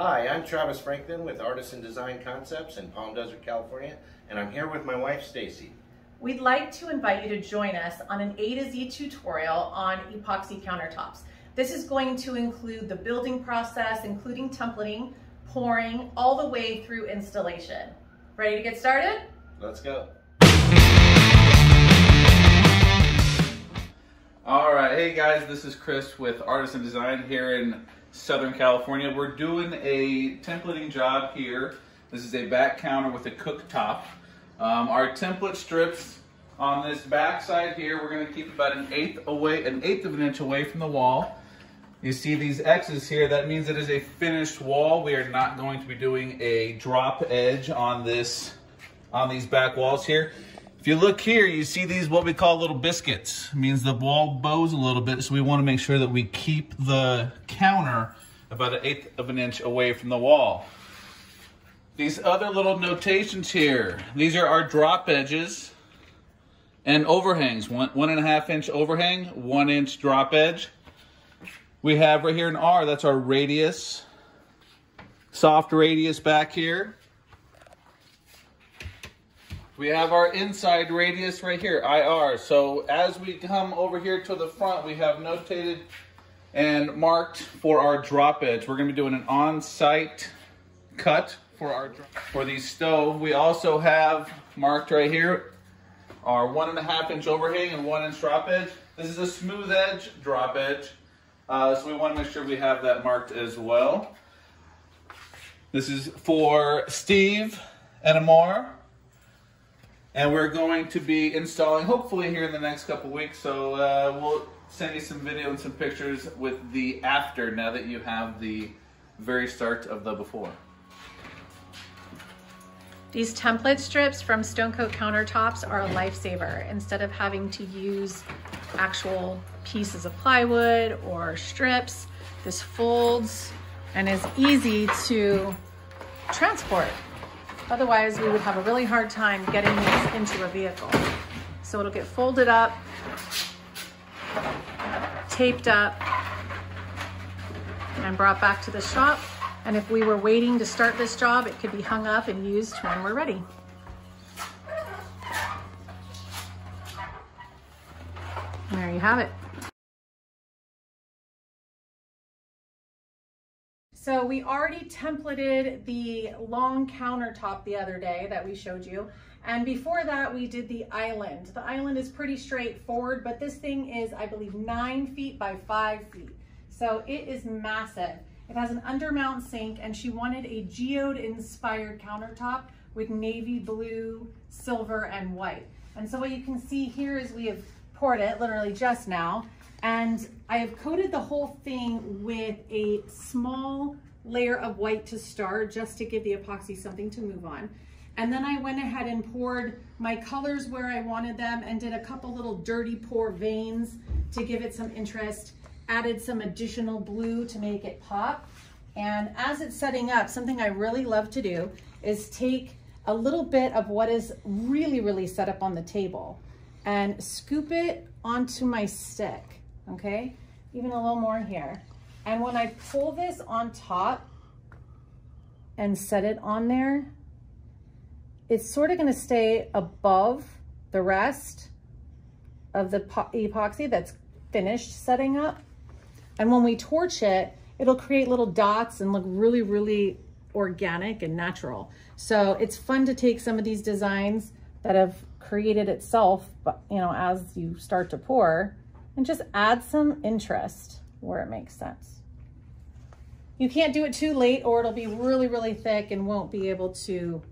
Hi, I'm Travis Franklin with Artisan Design Concepts in Palm Desert, California, and I'm here with my wife, Stacy. We'd like to invite you to join us on an A to Z tutorial on epoxy countertops. This is going to include the building process, including templating, pouring, all the way through installation. Ready to get started? Let's go. All right, hey guys, this is Chris with Artisan Design here in Southern California. We're doing a templating job here. This is a back counter with a cooktop. Our template strips on this back side here, we're going to keep about an eighth of an inch away from the wall. You see these X's here, that means it is a finished wall. We are not going to be doing a drop edge on these back walls here. If you look here, you see these, what we call little biscuits. It means the wall bows a little bit, so we want to make sure that we keep the counter about an eighth of an inch away from the wall. These other little notations here, these are our drop edges and overhangs. 1.5 inch overhang, 1 inch drop edge. We have right here an R, that's our radius, soft radius back here. We have our inside radius right here, IR. So as we come over here to the front, we have notated and marked for our drop edge. We're gonna be doing an on-site cut for the stove. We also have marked right here our 1.5 inch overhang and 1 inch drop edge. This is a smooth edge drop edge. So we wanna make sure we have that marked as well. This is for Steve and Amar. And we're going to be installing, hopefully here in the next couple weeks, so we'll send you some video and some pictures with the after now that you have the very start of the before. These template strips from Stone Coat Countertops are a lifesaver. Instead of having to use actual pieces of plywood or strips, this folds and is easy to transport. Otherwise, we would have a really hard time getting these into a vehicle. So it'll get folded up, taped up, and brought back to the shop. And if we were waiting to start this job, it could be hung up and used when we're ready. And there you have it. So we already templated the long countertop the other day that we showed you. And before that, we did the island. The island is pretty straightforward, but this thing is, I believe, 9 feet by 5 feet. So it is massive. It has an undermount sink, and she wanted a geode-inspired countertop with navy blue, silver, and white. And so what you can see here is we have poured it literally just now. And I have coated the whole thing with a small layer of white to start, just to give the epoxy something to move on. And then I went ahead and poured my colors where I wanted them and did a couple little dirty pour veins to give it some interest, added some additional blue to make it pop. And as it's setting up, something I really love to do is take a little bit of what is really, really set up on the table and scoop it onto my stick. Okay, even a little more here. And when I pull this on top and set it on there, it's sort of going to stay above the rest of the epoxy that's finished setting up. And when we torch it, it'll create little dots and look really, really organic and natural. So it's fun to take some of these designs that have created itself, but you know, as you start to pour, and just add some interest where it makes sense. You can't do it too late or it'll be really, really thick and won't be able to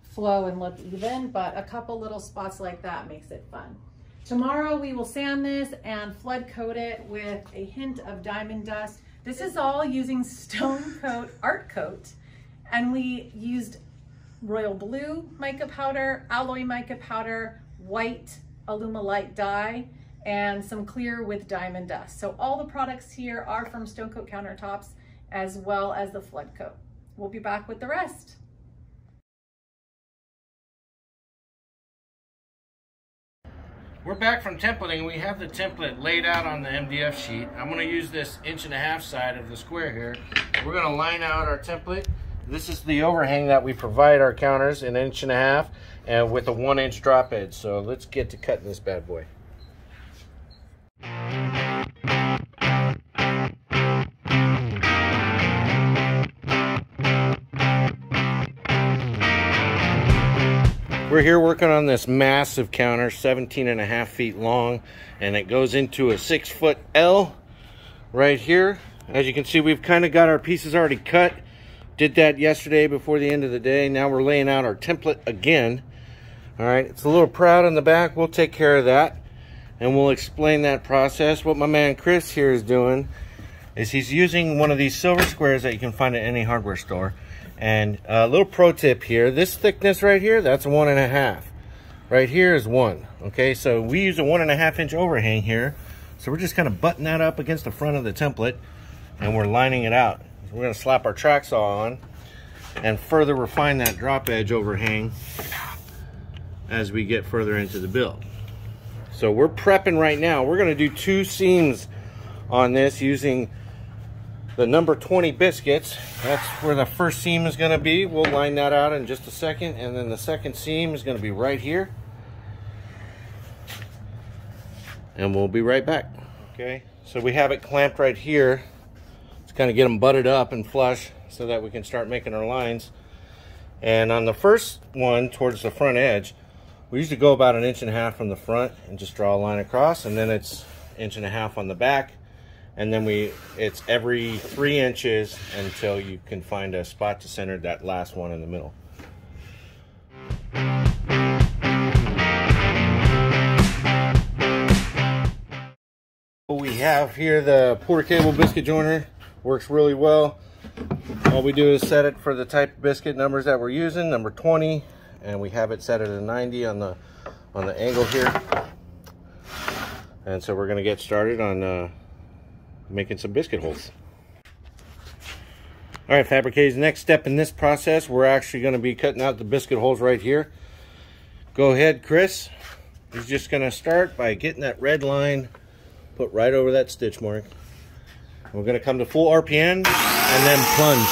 flow and look even, but a couple little spots like that makes it fun. Tomorrow we will sand this and flood coat it with a hint of diamond dust. This is all using Stone Coat Art Coat, and we used royal blue mica powder, alloy mica powder, white Alumilite dye, and some clear with diamond dust. So all the products here are from Stone Coat Countertops, as well as the flood coat. We'll be back with the rest. We're back from templating. We have the template laid out on the MDF sheet. I'm going to use this 1.5 inch side of the square here. We're going to line out our template. This is the overhang that we provide our counters, an 1.5 inch and with a 1 inch drop edge. So let's get to cutting this bad boy. We're here working on this massive counter, 17.5 feet long, and it goes into a 6-foot L right here. As you can see, we've kind of got our pieces already cut. Did that yesterday before the end of the day. Now we're laying out our template again. All right, it's a little proud on the back. We'll take care of that, and we'll explain that process. What my man Chris here is doing is he's using one of these silver squares that you can find at any hardware store. And a little pro tip here, this thickness right here, that's 1.5. Right here is 1. Okay, so we use a 1.5 inch overhang here. So we're just kind of butting that up against the front of the template and we're lining it out. We're gonna slap our track saw on and further refine that drop edge overhang as we get further into the build. So we're prepping right now. We're gonna do 2 seams on this using the number 20 biscuits. That's where the first seam is going to be. We'll line that out in just a second, and then the second seam is going to be right here, and we'll be right back. Okay, so we have it clamped right here. Let's kind of get them butted up and flush so that we can start making our lines. And on the first one towards the front edge, we usually go about 1.5 inches from the front and just draw a line across, and then it's 1.5 inches on the back. And then it's every 3 inches until you can find a spot to center that last one in the middle. We have here the Porter Cable biscuit joiner. Works really well. All we do is set it for the type of biscuit numbers that we're using, number 20, and we have it set at a 90 on the angle here. And so we're going to get started on making some biscuit holes. All right, fabricators, next step in this process, we're actually going to be cutting out the biscuit holes right here. Go ahead, Chris. He's just going to start by getting that red line put right over that stitch mark. We're going to come to full RPM and then plunge.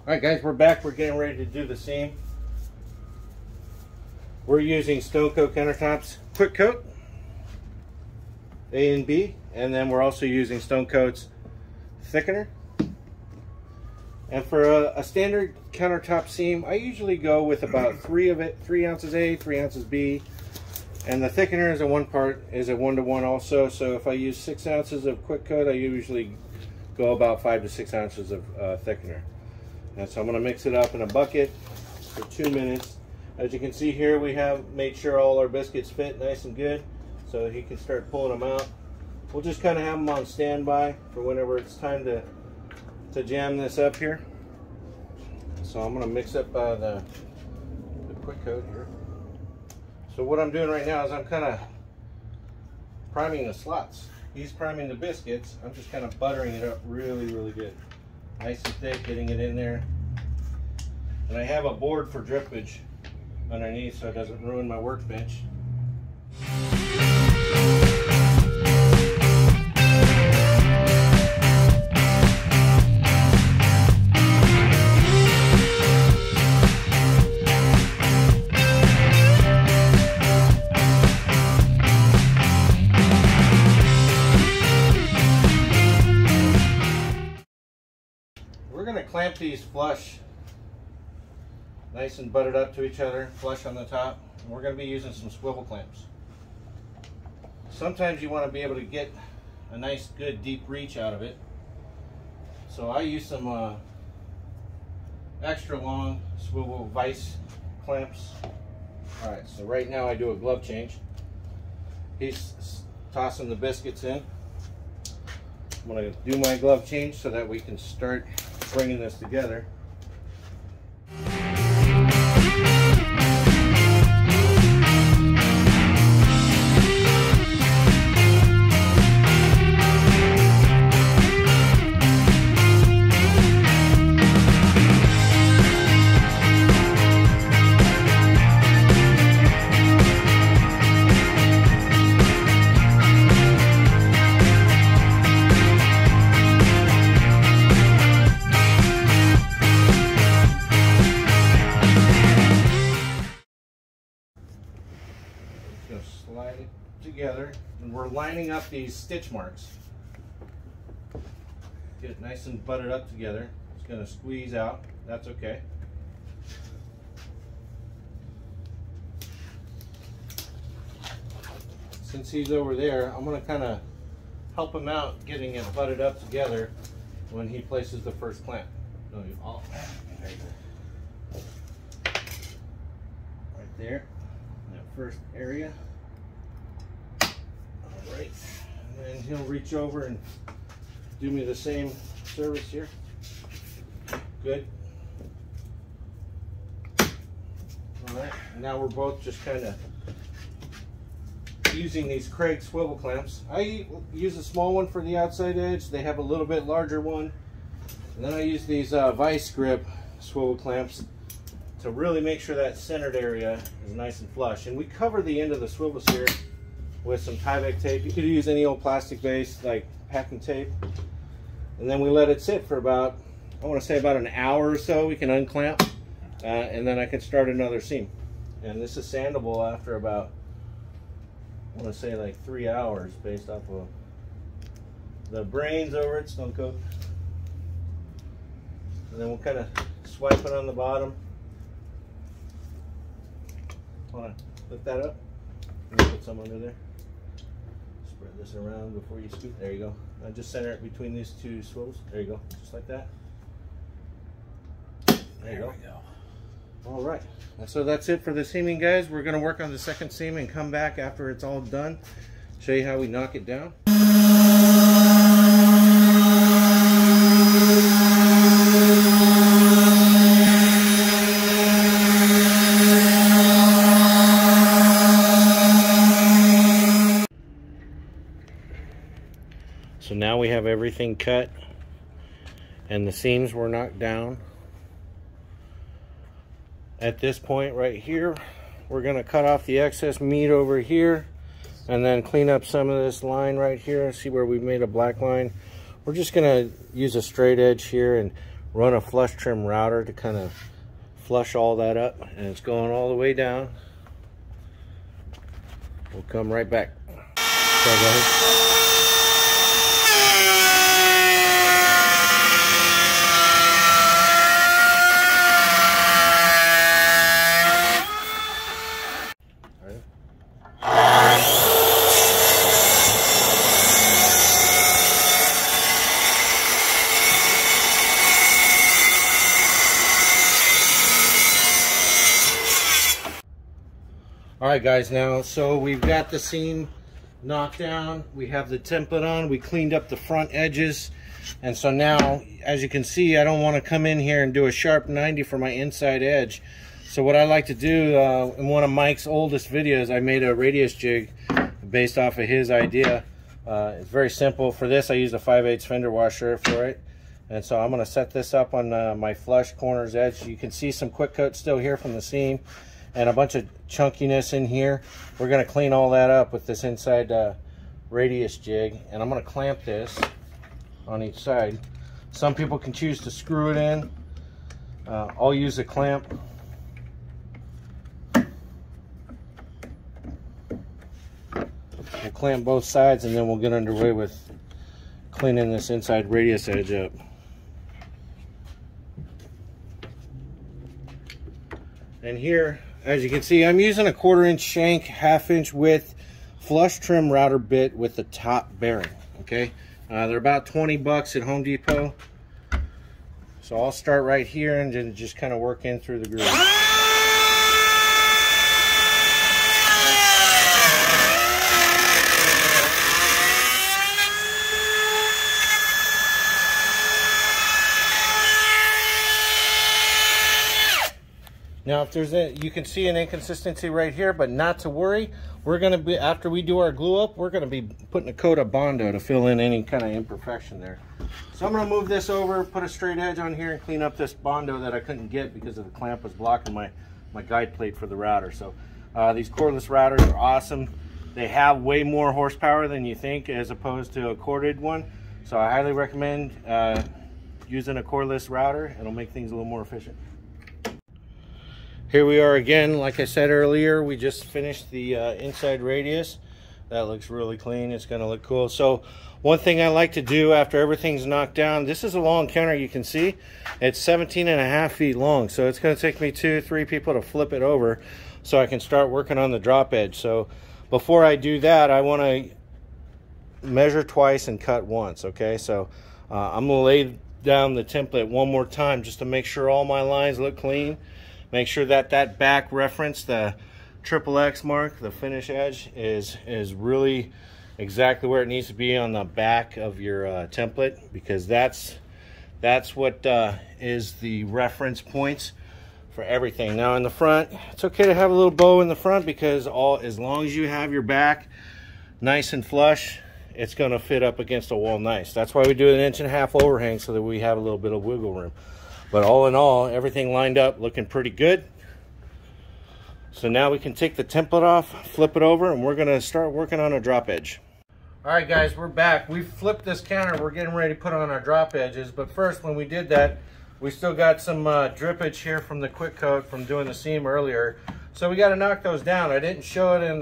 Alright guys, we're back. We're getting ready to do the seam. We're using Stone Coat Countertops Quick Coat A and B, and then we're also using Stone Coat's thickener. And for a standard countertop seam, I usually go with about 3 ounces A, 3 ounces B, and the thickener is a 1-to-1 also. So if I use 6 ounces of Quick Coat, I usually go about 5 to 6 ounces of thickener. And so I'm going to mix it up in a bucket for 2 minutes. As you can see here, we have made sure all our biscuits fit nice and good, so he can start pulling them out. We'll just kind of have them on standby for whenever it's time to jam this up here. So I'm going to mix up the Quick Coat here. So what I'm doing right now is I'm kind of priming the slots. He's priming the biscuits. I'm just kind of buttering it up really, really good. Nice and thick, getting it in there. And I have a board for drippage underneath so it doesn't ruin my workbench. We're going to clamp these flush, nice and butted up to each other, flush on the top. And we're going to be using some swivel clamps. Sometimes you want to be able to get a nice good deep reach out of it. So I use some extra long swivel vise clamps. All right, so right now I do a glove change. He's tossing the biscuits in. I'm gonna do my glove change so that we can start bringing this together. Slide it together, and we're lining up these stitch marks. Get it nice and butted up together. It's going to squeeze out. That's okay. Since he's over there, I'm going to kind of help him out getting it butted up together when he places the first clamp. No, there you go. Right there, in that first area. Right, and then he'll reach over and do me the same service here. Good. All right, now we're both just kind of using these Craig swivel clamps. I use a small one for the outside edge. They have a little bit larger one. And then I use these vice grip swivel clamps to really make sure that centered area is nice and flush. And we cover the end of the swivels here with some Tyvek tape. You could use any old plastic base like packing tape. And then we let it sit for about, I want to say about an hour or so. We can unclamp and then I can start another seam. And this is sandable after about, I want to say like 3 hours based off of the brains over it, stone coat. And then we'll kind of swipe it on the bottom. Want to lift that up? Put some under there. Spread this around before you scoop. There you go. Now just center it between these two swivels. There you go. Just like that. There you go. All right. So that's it for the seaming, guys. We're going to work on the second seam and come back after it's all done. Show you how we knock it down. So now we have everything cut and the seams were knocked down. At this point right here, we're going to cut off the excess meat over here and then clean up some of this line right here. See where we've made a black line? We're just going to use a straight edge here and run a flush trim router to kind of flush all that up, and it's going all the way down. We'll come right back. So go ahead. All right, guys, now, so we've got the seam knocked down. We have the template on. We cleaned up the front edges. And so now, as you can see, I don't want to come in here and do a sharp 90 for my inside edge. So what I like to do, in one of Mike's oldest videos, I made a radius jig based off of his idea. It's very simple. For this, I used a 5/8 fender washer for it. And so I'm going to set this up on my flush corners edge. You can see some quick coat still here from the seam and a bunch of chunkiness in here. We're going to clean all that up with this inside radius jig, and I'm going to clamp this on each side. Some people can choose to screw it in. I'll use a clamp. We'll clamp both sides and then we'll get underway with cleaning this inside radius edge up. And here, as you can see, I'm using a 1/4 inch shank, 1/2 inch width flush trim router bit with the top bearing. Okay, they're about 20 bucks at Home Depot. So I'll start right here and then just kind of work in through the groove. Now, if there's you can see an inconsistency right here, but not to worry. We're going to be, after we do our glue up, we're going to be putting a coat of Bondo to fill in any kind of imperfection there. So I'm going to move this over, put a straight edge on here, and clean up this Bondo that I couldn't get because of the clamp was blocking my guide plate for the router. So these cordless routers are awesome. They have way more horsepower than you think as opposed to a corded one. So I highly recommend using a cordless router. It'll make things a little more efficient. Here we are again. Like I said earlier, we just finished the inside radius. That looks really clean. It's gonna look cool. So one thing I like to do after everything's knocked down, this is a long counter, you can see. It's 17.5 feet long. So it's gonna take me 2-3 people to flip it over so I can start working on the drop edge. So before I do that, I wanna measure twice and cut once, okay? So I'm gonna lay down the template one more time just to make sure all my lines look clean. Make sure that that back reference, the XXX mark, the finish edge, is really exactly where it needs to be on the back of your template, because that's what is the reference points for everything. Now in the front, it's okay to have a little bow in the front, because as long as you have your back nice and flush, it's going to fit up against a wall nice. That's why we do an 1.5 inch overhang, so that we have a little bit of wiggle room. But all in all, everything lined up looking pretty good. So now we can take the template off, flip it over, and we're gonna start working on a drop edge. All right guys, we're back. We've flipped this counter. We're getting ready to put on our drop edges. But first, when we did that, we still got some drippage here from the quick coat from doing the seam earlier. So we gotta knock those down. I didn't show it in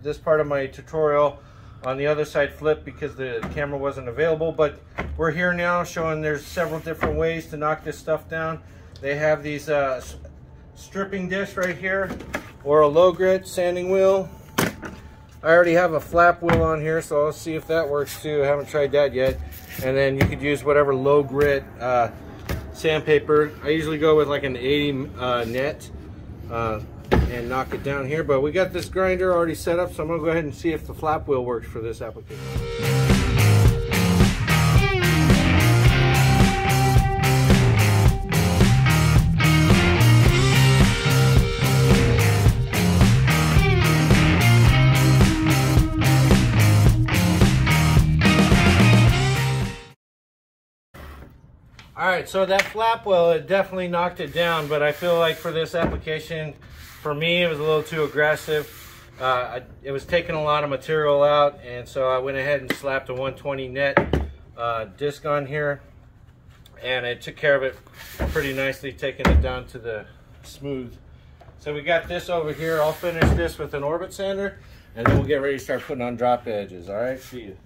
this part of my tutorial on the other side flip because the camera wasn't available, but we're here now showing there's several different ways to knock this stuff down. They have these stripping discs right here, or a low grit sanding wheel. I already have a flap wheel on here, so I'll see if that works too. I haven't tried that yet. And then you could use whatever low grit sandpaper. I usually go with like an 80 net and knock it down here, but we got this grinder already set up, so I'm gonna go ahead and see if the flap wheel works for this application. All right, so that flap wheel, it definitely knocked it down, but I feel like for this application, for me, it was a little too aggressive. It was taking a lot of material out, and so I went ahead and slapped a 120 net disc on here, and it took care of it pretty nicely, taking it down to the smooth. So we got this over here. I'll finish this with an orbit sander, and then we'll get ready to start putting on drop edges. All right, see you.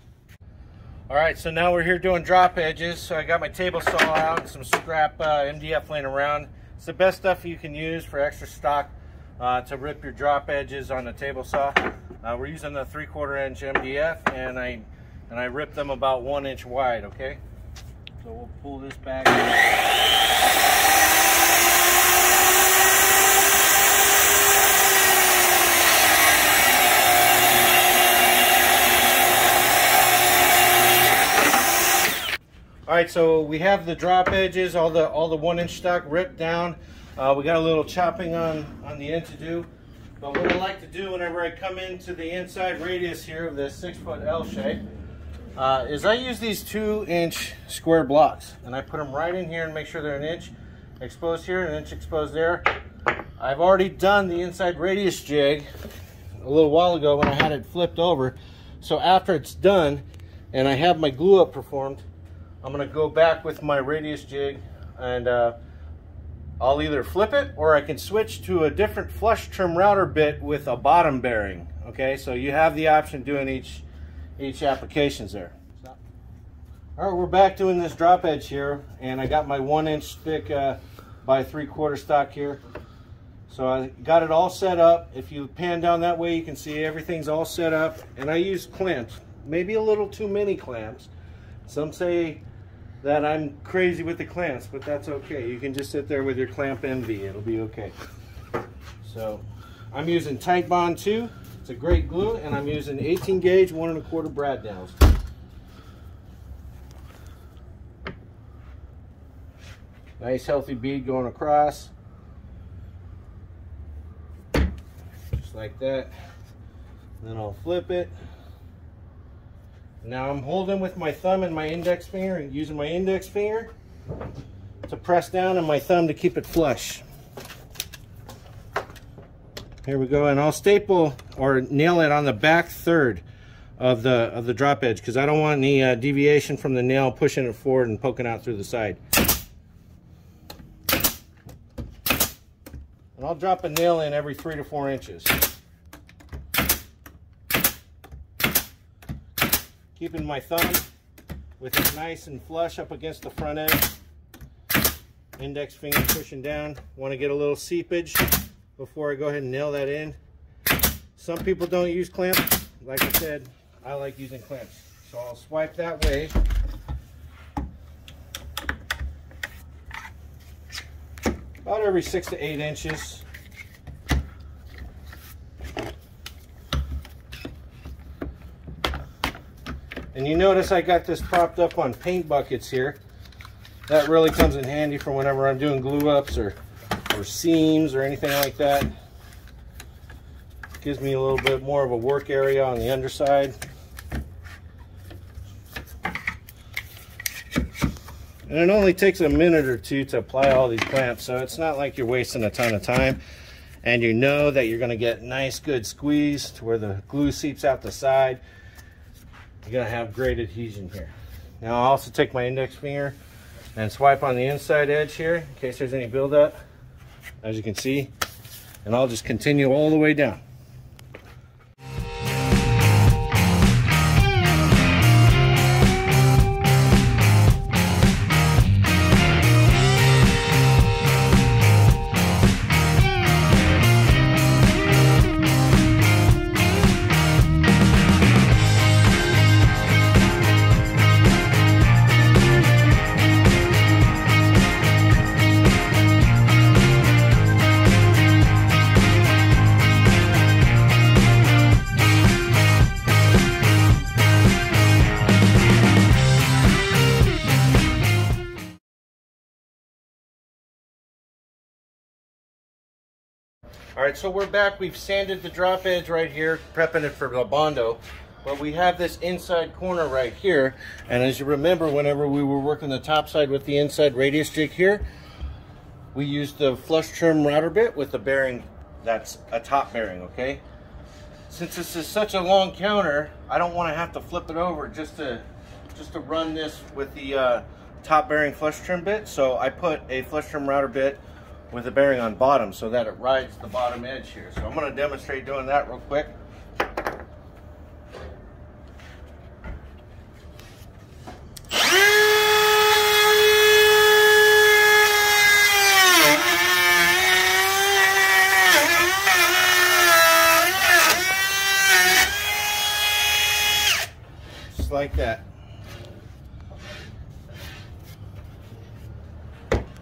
All right, so now we're here doing drop edges. So I got my table saw out and some scrap MDF laying around. It's the best stuff you can use for extra stock to rip your drop edges on the table saw. We're using the 3/4 inch MDF, and I rip them about 1 inch wide. Okay, so we'll pull this back. All right, so we have the drop edges, all the 1 inch stock ripped down. We got a little chopping on the end to do. But what I like to do whenever I come into the inside radius here of this 6-foot L shape is I use these 2-inch square blocks, and I put them right in here and make sure they're 1 inch exposed here, 1 inch exposed there. I've already done the inside radius jig a little while ago when I had it flipped over. So after it's done and I have my glue up performed, I'm gonna go back with my radius jig, and I'll either flip it or I can switch to a different flush trim router bit with a bottom bearing. Okay, so you have the option doing each applications there. All right, we're back doing this drop edge here, and I got my 1 inch thick by 3/4 stock here. So I got it all set up. If you pan down that way, you can see everything's all set up, and I use clamps, maybe a little too many clamps. Some say that I'm crazy with the clamps, but that's okay. You can just sit there with your clamp envy. It'll be okay. So I'm using Tight Bond 2. It's a great glue, and I'm using 18 gauge 1 1/4 brad nails. Nice healthy bead going across. like that. Then I'll flip it. Now I'm holding with my thumb and my index finger and using my index finger to press down and my thumb to keep it flush. Here we go, and I'll staple or nail it on the back third of the drop edge because I don't want any deviation from the nail pushing it forward and poking out through the side. And I'll drop a nail in every 3 to 4 inches. Keeping my thumb with it nice and flush up against the front edge. Index finger pushing down. Want to get a little seepage before I go ahead and nail that in. Some people don't use clamps. Like I said, I like using clamps. So I'll swipe that way. About every 6 to 8 inches. And you notice I got this propped up on paint buckets here. That really comes in handy for whenever I'm doing glue ups or seams or anything like that. Gives me a little bit more of a work area on the underside. And it only takes a minute or two to apply all these clamps, so it's not like you're wasting a ton of time. And you know that you're going to get nice good squeeze to where the glue seeps out the side. You're going to have great adhesion here. Now I'll also take my index finger and swipe on the inside edge here in case there's any buildup, as you can see, and I'll just continue all the way down. All right, so we're back. We've sanded the drop edge right here, prepping it for the Bondo. But we have this inside corner right here. And as you remember, whenever we were working the top side with the inside radius jig here, we used the flush trim router bit with the bearing that's a top bearing, okay? Since this is such a long counter, I don't want to have to flip it over just to run this with the top bearing flush trim bit. So I put a flush trim router bit with a bearing on bottom so that it rides the bottom edge here. So I'm going to demonstrate doing that real quick. Just like that.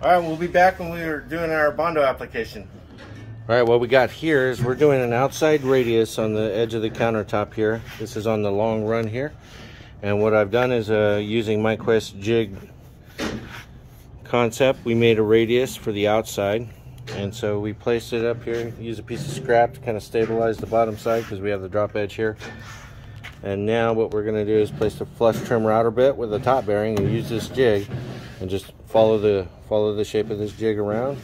All right, we'll be back when we're doing our Bondo application. All right, what we got here is we're doing an outside radius on the edge of the countertop here. This is on the long run here. And what I've done is using MyQuest jig concept, we made a radius for the outside. And so we placed it up here, use a piece of scrap to kind of stabilize the bottom side because we have the drop edge here. And now what we're gonna do is place the flush trim router bit with the top bearing and use this jig and just follow the shape of this jig around.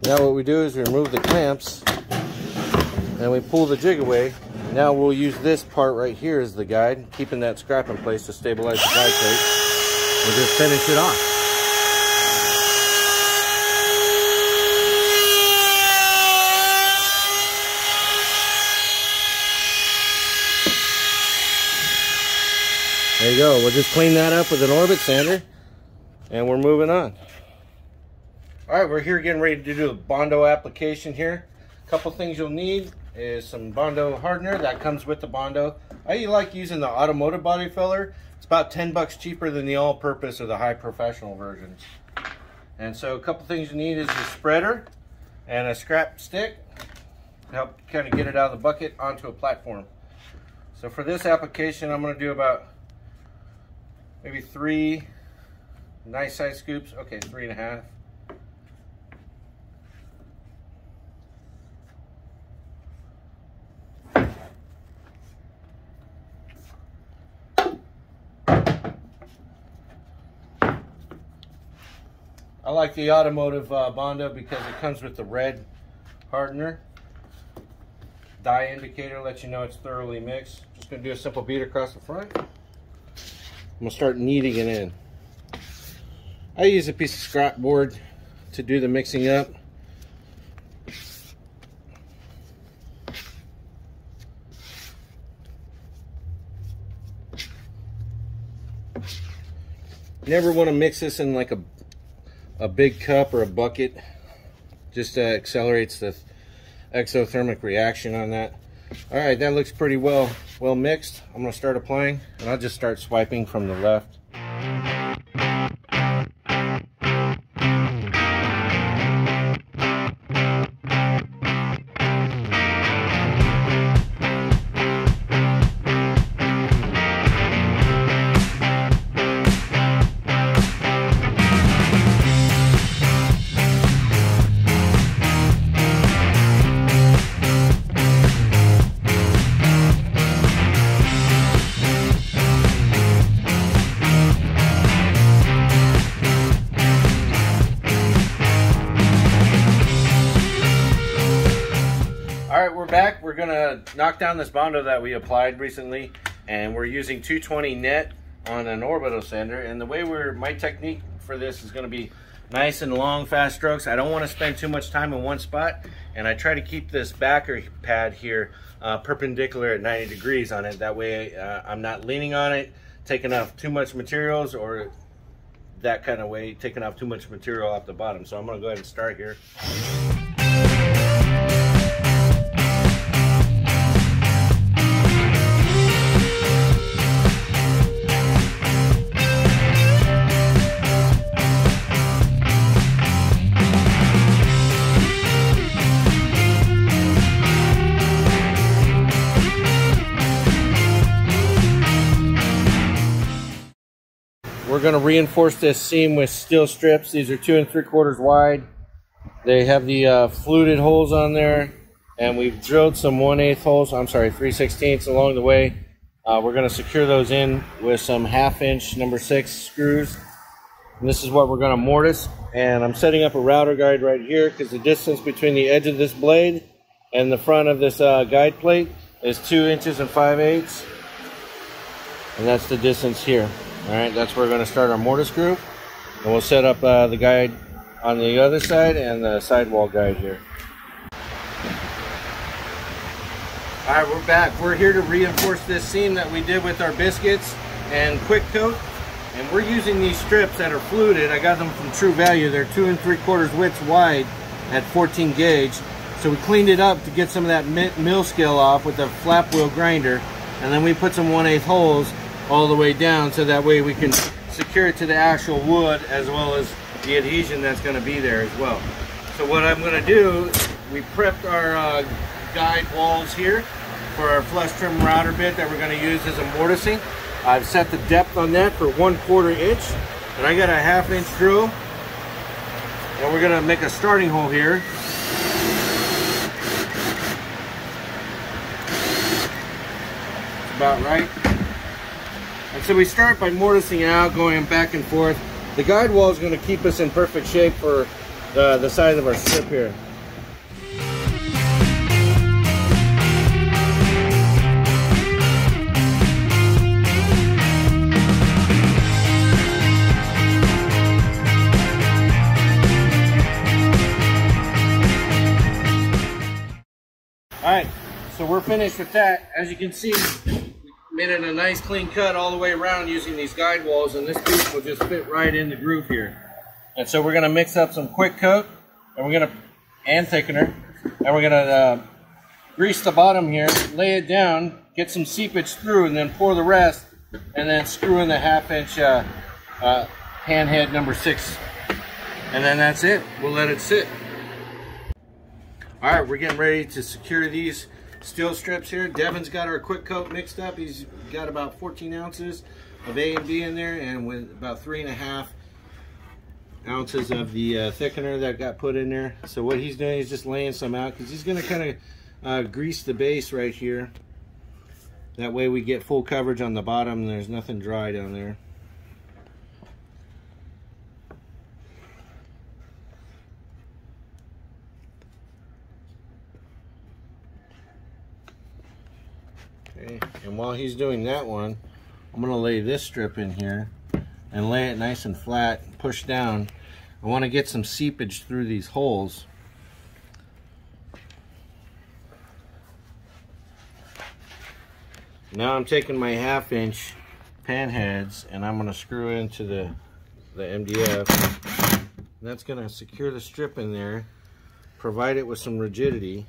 Now what we do is we remove the clamps and we pull the jig away. Now we'll use this part right here as the guide, keeping that scrap in place to stabilize the guide plate. We'll just finish it off. There you go. We'll just clean that up with an orbit sander and we're moving on. All right, we're here getting ready to do the Bondo application here. A couple things you'll need is some Bondo hardener that comes with the Bondo. I like using the automotive body filler. It's about $10 cheaper than the all-purpose or the high professional versions. And so a couple things you need is your spreader and a scrap stick to help kind of get it out of the bucket onto a platform. So for this application, I'm going to do about maybe 3 nice size scoops. Okay, 3.5. I like the automotive Bondo because it comes with the red hardener. Dye indicator lets you know it's thoroughly mixed. Just going to do a simple beat across the front. I'm going to start kneading it in. I use a piece of scrap board to do the mixing up. Never want to mix this in like a big cup or a bucket. Just accelerates the exothermic reaction on that. All right, that looks pretty well mixed. I'm going to start applying, and I'll just start swiping from the left. Alright, we're back. We're going to knock down this Bondo that we applied recently, and we're using 220 net on an orbital sander. And the way my technique for this is going to be nice and long, fast strokes. I don't want to spend too much time in one spot, and I try to keep this backer pad here perpendicular at 90 degrees on it. That way I'm not leaning on it, taking off too much materials, or that kind of way, taking off too much material off the bottom. So I'm going to go ahead and start here. We're going to reinforce this seam with steel strips. These are 2 3/4 wide. They have the fluted holes on there, and we've drilled some 1/8 holes, 3/16 along the way. We're going to secure those in with some 1/2 inch number 6 screws. And this is what we're going to mortise. And I'm setting up a router guide right here because the distance between the edge of this blade and the front of this guide plate is 2 inches and 5/8. And that's the distance here. All right, that's where we're going to start our mortise groove, and we'll set up the guide on the other side and the sidewall guide here. All right, we're back. We're here to reinforce this seam that we did with our biscuits and quick coat, and we're using these strips that are fluted. I got them from True Value. They're 2 3/4 widths wide at 14 gauge. So we cleaned it up to get some of that mill scale off with a flap wheel grinder, and then we put some 1/8 holes all the way down, so that way we can secure it to the actual wood as well as the adhesion that's going to be there as well. So what I'm going to do, we prepped our guide walls here for our flush trim router bit that we're going to use as a mortising. I've set the depth on that for 1/4 inch, and I got a 1/2 inch drill, and we're going to make a starting hole here. That's about right. And so we start by mortising out, going back and forth. The guide wall is going to keep us in perfect shape for the size of our strip here. All right, so we're finished with that. As you can see, made it a nice clean cut all the way around using these guide walls, and this piece will just fit right in the groove here. And so we're going to mix up some quick coat, and thickener, and we're going to grease the bottom here, lay it down, get some seepage through, and then pour the rest, and then screw in the 1/2 inch hand head number 6 and then that's it. We'll let it sit. All right, we're getting ready to secure these steel strips here. Devin's got our quick coat mixed up. He's got about 14 ounces of A and B in there, and with about 3.5 ounces of the thickener that got put in there. So what he's doing is just laying some out, because he's going to kind of grease the base right here. That way we get full coverage on the bottom and there's nothing dry down there. Okay, and while he's doing that one, I'm going to lay this strip in here and lay it nice and flat, push down. I want to get some seepage through these holes. Now I'm taking my 1/2-inch pan heads and I'm going to screw it into the MDF. That's going to secure the strip in there, provide it with some rigidity.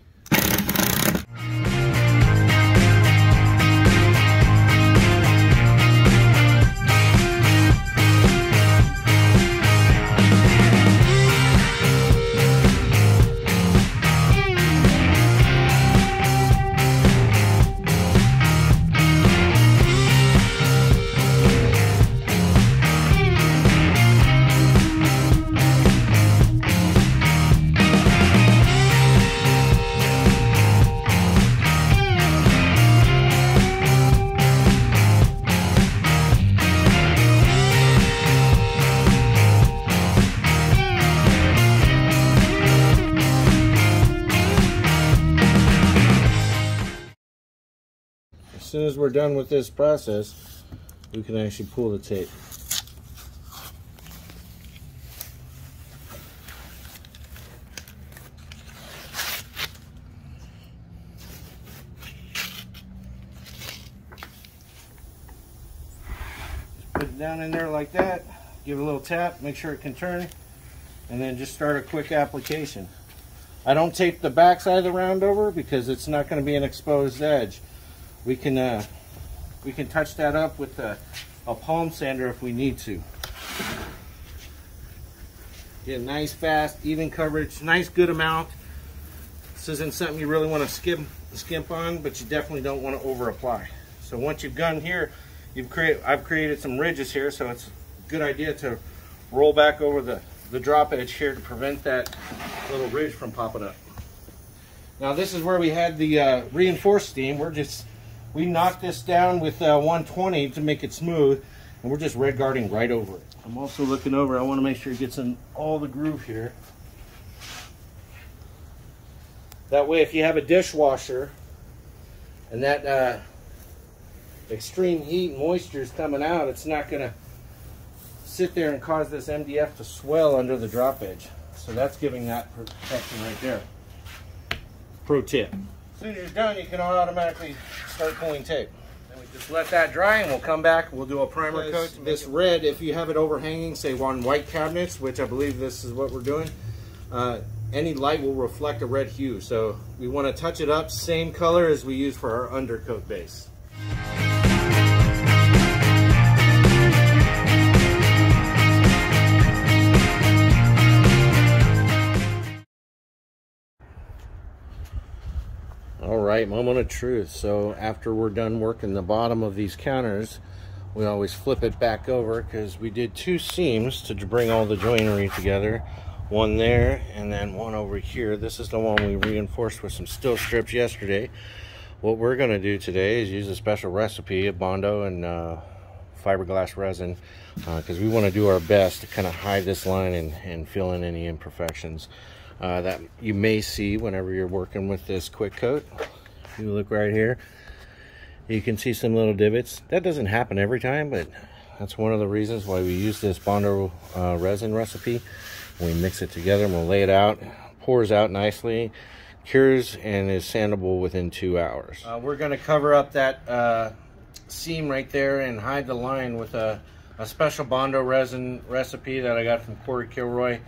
As soon as we're done with this process, we can actually pull the tape. Just put it down in there like that, give it a little tap, make sure it can turn, and then just start a quick application. I don't tape the back side of the round over because it's not going to be an exposed edge. We can touch that up with a palm sander if we need to. Get nice, fast, even coverage, nice good amount. This isn't something you really want to skimp on, but you definitely don't want to over apply. So once you've done here, I've created some ridges here, so it's a good idea to roll back over the drop edge here to prevent that little ridge from popping up. Now this is where we had the reinforced seam. We knocked this down with 120 to make it smooth, and we're just red guarding right over it. I'm also looking over, I want to make sure it gets in all the groove here. That way if you have a dishwasher and that extreme heat and moisture is coming out, it's not going to sit there and cause this MDF to swell under the drop edge. So that's giving that protection right there. Pro tip. As soon as you're done, you can automatically start pulling tape. Then we just let that dry and we'll come back, we'll do a primer coat. This red, if you have it overhanging, say on white cabinets, which I believe this is what we're doing, any light will reflect a red hue. So we want to touch it up, same color as we use for our undercoat base. Alright, moment of truth. So after we're done working the bottom of these counters, we always flip it back over because we did 2 seams to bring all the joinery together. One there and then one over here. This is the one we reinforced with some steel strips yesterday. What we're going to do today is use a special recipe of Bondo and fiberglass resin because we want to do our best to kind of hide this line and fill in any imperfections that you may see whenever you're working with this quick coat. If you look right here, you can see some little divots. That doesn't happen every time, but that's one of the reasons why we use this Bondo resin recipe. We mix it together and we'll lay it out, pours out nicely, cures, and is sandable within 2 hours. We're going to cover up that seam right there and hide the line with a special Bondo resin recipe that I got from Corey Kilroy.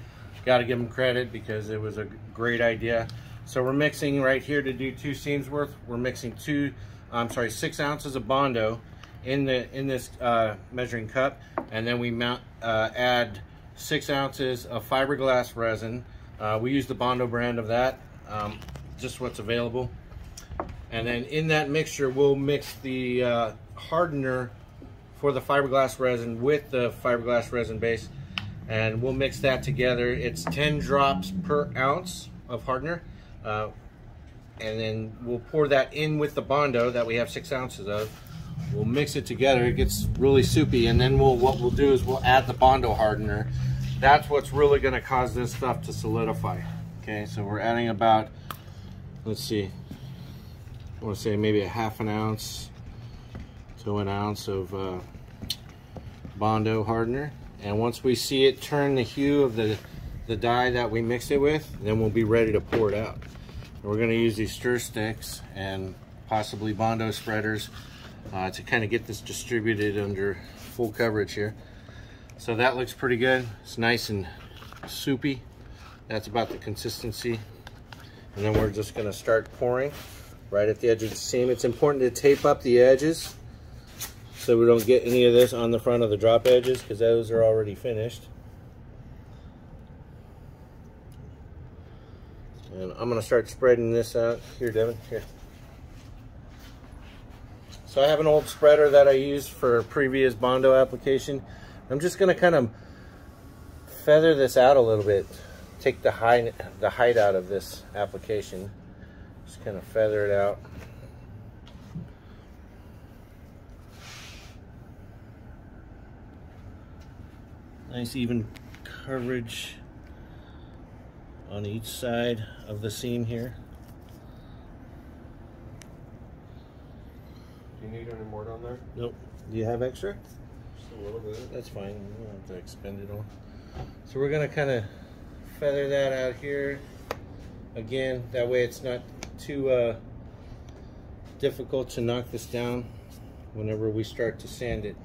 Got to give him credit because it was a great idea. So we're mixing right here to do 2 seams worth. We're mixing 6 ounces of Bondo in this measuring cup, and then we add 6 ounces of fiberglass resin. We use the Bondo brand of that, just what's available. And then in that mixture, we'll mix the hardener for the fiberglass resin with the fiberglass resin base, and we'll mix that together. It's 10 drops per ounce of hardener, and then we'll pour that in with the Bondo that we have 6 ounces of. We'll mix it together. It gets really soupy, and then what we'll do is we'll add the Bondo hardener. That's what's really going to cause this stuff to solidify. Okay, so we're adding about, let's see, I want to say maybe a half an ounce to an ounce of Bondo hardener. And once we see it turn the hue of the dye that we mixed it with, then we'll be ready to pour it out. And we're going to use these stir sticks and possibly Bondo spreaders to kind of get this distributed under full coverage here. So that looks pretty good. It's nice and soupy. That's about the consistency. And then we're just going to start pouring right at the edge of the seam. It's important to tape up the edges so we don't get any of this on the front of the drop edges, because those are already finished. And I'm going to start spreading this out. Here, Devin, here. So I have an old spreader that I used for a previous Bondo application. I'm just going to kind of feather this out a little bit. Take the height out of this application. Just kind of feather it out. Nice even coverage on each side of the seam here. Do you need any more down there? Nope. Do you have extra? Just a little bit. That's fine. You don't have to expend it all. So we're going to kind of feather that out here. Again, that way it's not too difficult to knock this down whenever we start to sand it.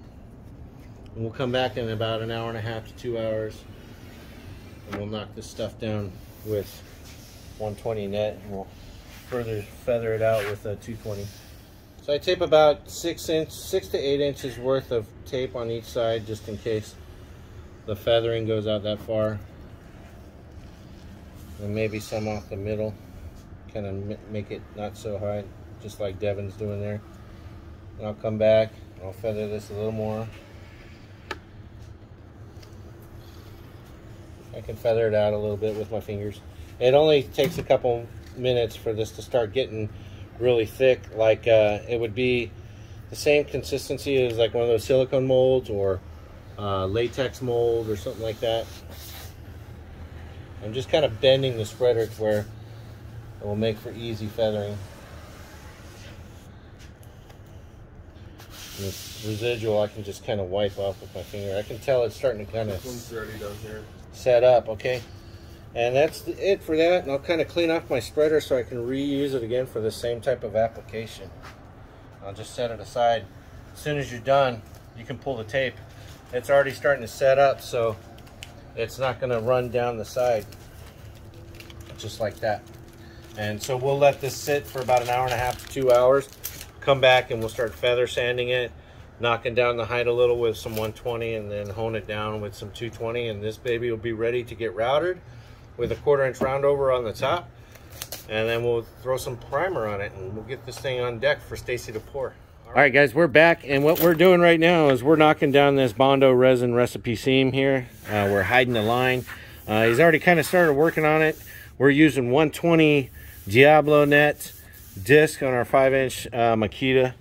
And we'll come back in about an hour and a half to 2 hours, and we'll knock this stuff down with 120 net, and we'll further feather it out with a 220. So I tape about 6 to 8 inches worth of tape on each side, just in case the feathering goes out that far. And maybe some off the middle, kind of make it not so high, just like Devin's doing there. And I'll come back, I'll feather this a little more. I can feather it out a little bit with my fingers. It only takes a couple minutes for this to start getting really thick. Like it would be the same consistency as like one of those silicone molds or latex mold or something like that. I'm just kind of bending the spreader to where it will make for easy feathering. And this residual I can just kind of wipe off with my finger. I can tell it's starting to kind of set up, okay? And that's it for that. And I'll kind of clean off my spreader so I can reuse it again for the same type of application. I'll just set it aside. As soon as you're done, you can pull the tape. It's already starting to set up, so it's not going to run down the side, just like that. And so we'll let this sit for about an hour and a half to 2 hours. Come back and we'll start feather sanding it, knocking down the height a little with some 120, and then hone it down with some 220. And this baby will be ready to get routed with a 1/4 inch round over on the top. And then we'll throw some primer on it, and we'll get this thing on deck for Stacy to pour. All right, guys, we're back, and what we're doing right now is we're knocking down this Bondo resin recipe seam here. We're hiding the line. He's already kind of started working on it. We're using 120 Diablo net disc on our 5-inch Makita.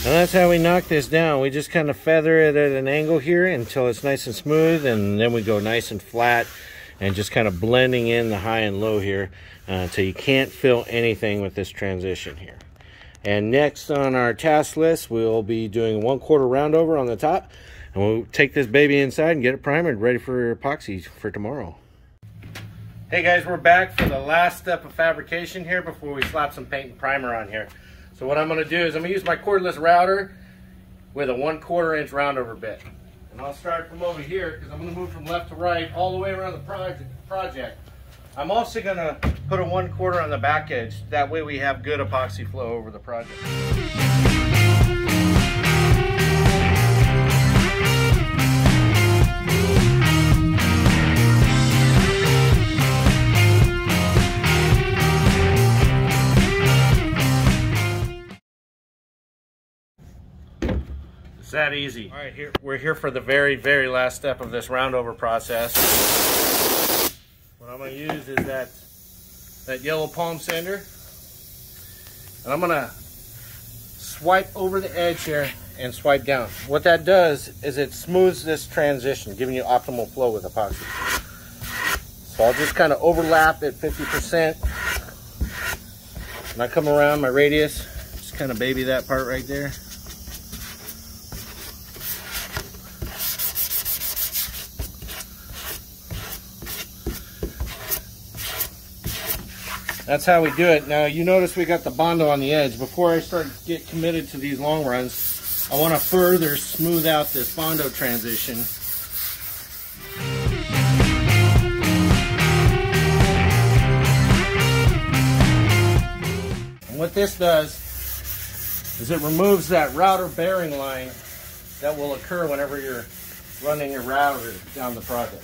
And that's how we knock this down. We just kind of feather it at an angle here until it's nice and smooth, and then we go nice and flat and just kind of blending in the high and low here until you can't feel anything with this transition here. And next on our task list, we'll be doing 1/4 round over on the top, and we'll take this baby inside and get it primered, ready for epoxy for tomorrow. Hey guys, we're back for the last step of fabrication here before we slap some paint and primer on here. So what I'm going to do is I'm going to use my cordless router with a 1/4 inch round over bit. And I'll start from over here because I'm going to move from left to right all the way around the project. I'm also gonna put a 1/4 on the back edge. That way we have good epoxy flow over the project. It's that easy. All right, we're here for the very, very last step of this round over process. What I'm gonna use is that yellow palm sander. And I'm gonna swipe over the edge here and swipe down. What that does is it smooths this transition, giving you optimal flow with epoxy. So I'll just kind of overlap at 50%. And I come around my radius, just kind of baby that part right there. That's how we do it. Now you notice we got the Bondo on the edge. Before I get committed to these long runs, I want to further smooth out this Bondo transition. And what this does is it removes that router bearing line that will occur whenever you're running your router down the project.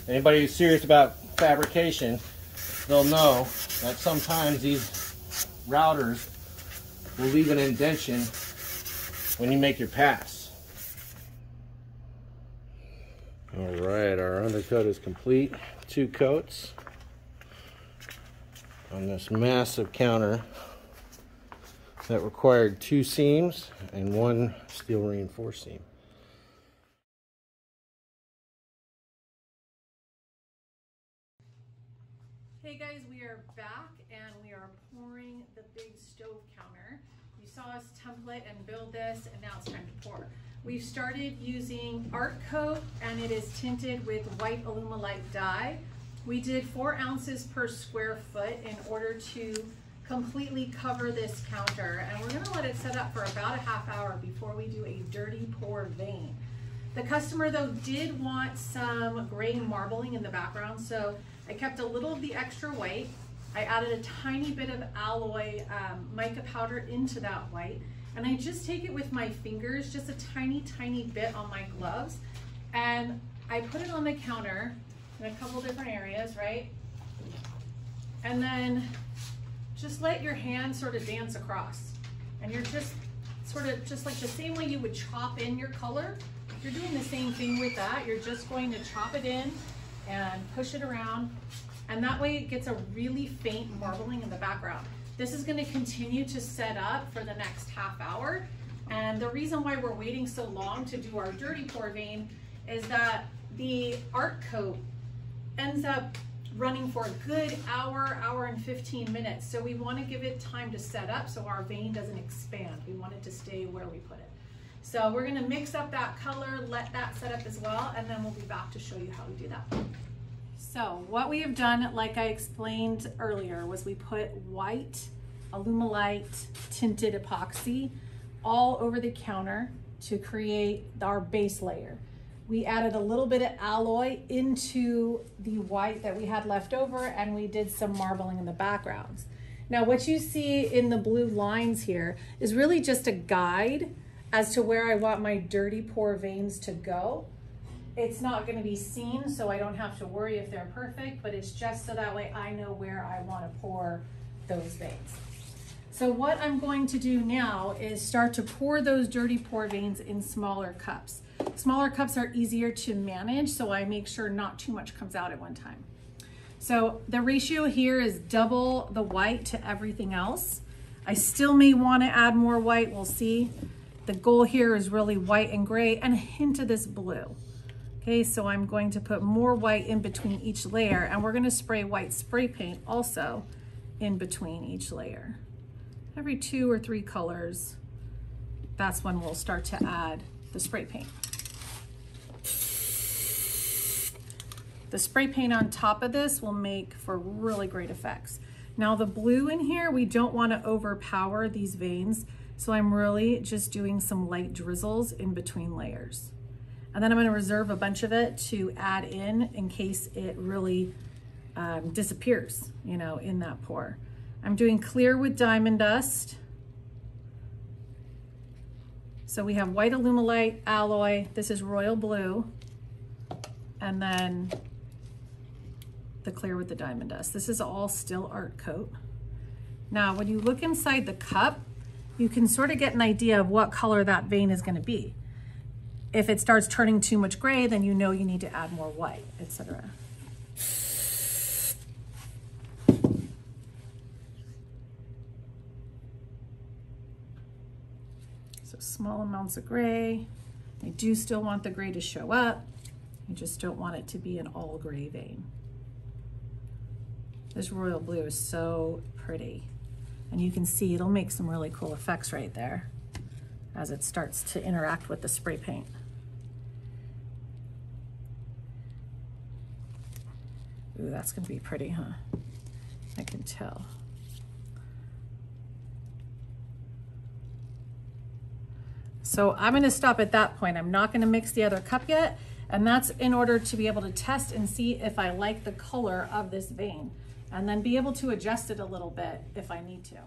Anybody who's serious about fabrication, they'll know that sometimes these routers will leave an indentation when you make your pass. All right, our undercoat is complete. 2 coats on this massive counter that required 2 seams and 1 steel reinforced seam. Hey guys, we are back and we are pouring the big stove counter. You saw us template and build this, and now it's time to pour. We've started using Art Coat, and it is tinted with white Alumilite dye. We did 4 ounces per square foot in order to completely cover this counter, and we're going to let it set up for about a half hour before we do a dirty pour vein. The customer though did want some gray marbling in the background, so I kept a little of the extra white. I added a tiny bit of alloy mica powder into that white, and I just take it with my fingers, just a tiny bit on my gloves, and I put it on the counter in a couple different areas, right? And then just let your hand sort of dance across, and you're just sort of just like the same way you would chop in your color. You're doing the same thing with that. You're just going to chop it in and push it around, and that way it gets a really faint marbling in the background. This is going to continue to set up for the next half hour, and the reason why we're waiting so long to do our dirty pour vein is that the Art Coat ends up running for a good hour and 15 minutes, so we want to give it time to set up so our vein doesn't expand. We want it to stay where we put it. So we're going to mix up that color, let that set up as well, and then we'll be back to show you how we do that. So what we have done, like I explained earlier, was we put white Alumilite tinted epoxy all over the counter to create our base layer. We added a little bit of alloy into the white that we had left over, and we did some marbling in the backgrounds. Now what you see in the blue lines here is really just a guide as to where I want my dirty pour veins to go. It's not going to be seen, so I don't have to worry if they're perfect, but it's just so that way I know where I want to pour those veins. So what I'm going to do now is start to pour those dirty pour veins in smaller cups. Smaller cups are easier to manage, so I make sure not too much comes out at one time. So the ratio here is double the white to everything else. I still may want to add more white, we'll see. The goal here is really white and gray and a hint of this blue. Okay, so I'm going to put more white in between each layer, and we're going to spray white spray paint also in between each layer. Every 2 or 3 colors, that's when we'll start to add the spray paint. The spray paint on top of this will make for really great effects. Now the blue in here, we don't want to overpower these veins, so I'm really just doing some light drizzles in between layers. And then I'm gonna reserve a bunch of it to add in case it really disappears, you know, in that pour. I'm doing clear with diamond dust. So we have white alumilite alloy. This is royal blue. And then the clear with the diamond dust. This is all still art coat. Now, when you look inside the cup, you can sort of get an idea of what color that vein is gonna be. If it starts turning too much gray, then you know you need to add more white, etc. So small amounts of gray. I do still want the gray to show up. I just don't want it to be an all gray vein. This royal blue is so pretty. And you can see it'll make some really cool effects right there as it starts to interact with the spray paint. Ooh, that's gonna be pretty, huh? I can tell. So I'm gonna stop at that point. I'm not gonna mix the other cup yet, and that's in order to be able to test and see if I like the color of this vein, and then be able to adjust it a little bit if I need to.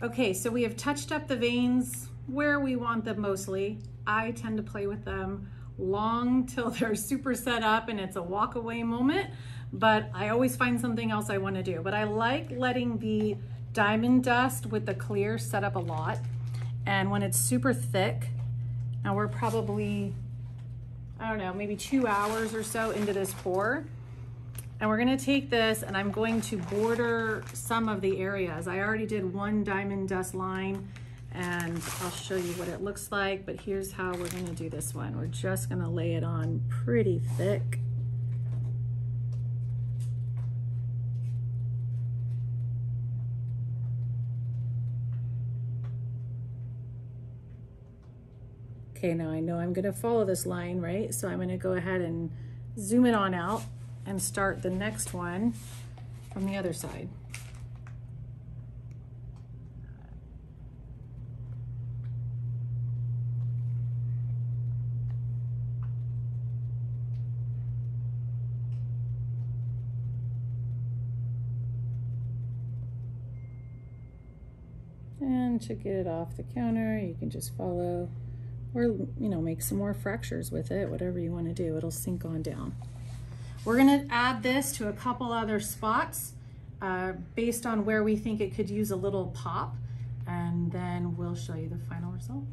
Okay, so we have touched up the veins where we want them mostly. I tend to play with them long till they're super set up and it's a walk away moment, but I always find something else I want to do. But I like letting the diamond dust with the clear set up a lot. And when it's super thick, now we're probably, I don't know, maybe 2 hours or so into this pour. And we're gonna take this and I'm going to border some of the areas. I already did one diamond dust line and I'll show you what it looks like, but here's how we're gonna do this one. We're just gonna lay it on pretty thick. Okay, now I know I'm gonna follow this line, right? So I'm gonna go ahead and zoom it on out and start the next one from the other side. And to get it off the counter, you can just follow, or you know, make some more fractures with it, whatever you want to do, it'll sink on down. We're gonna add this to a couple other spots based on where we think it could use a little pop, and then we'll show you the final result.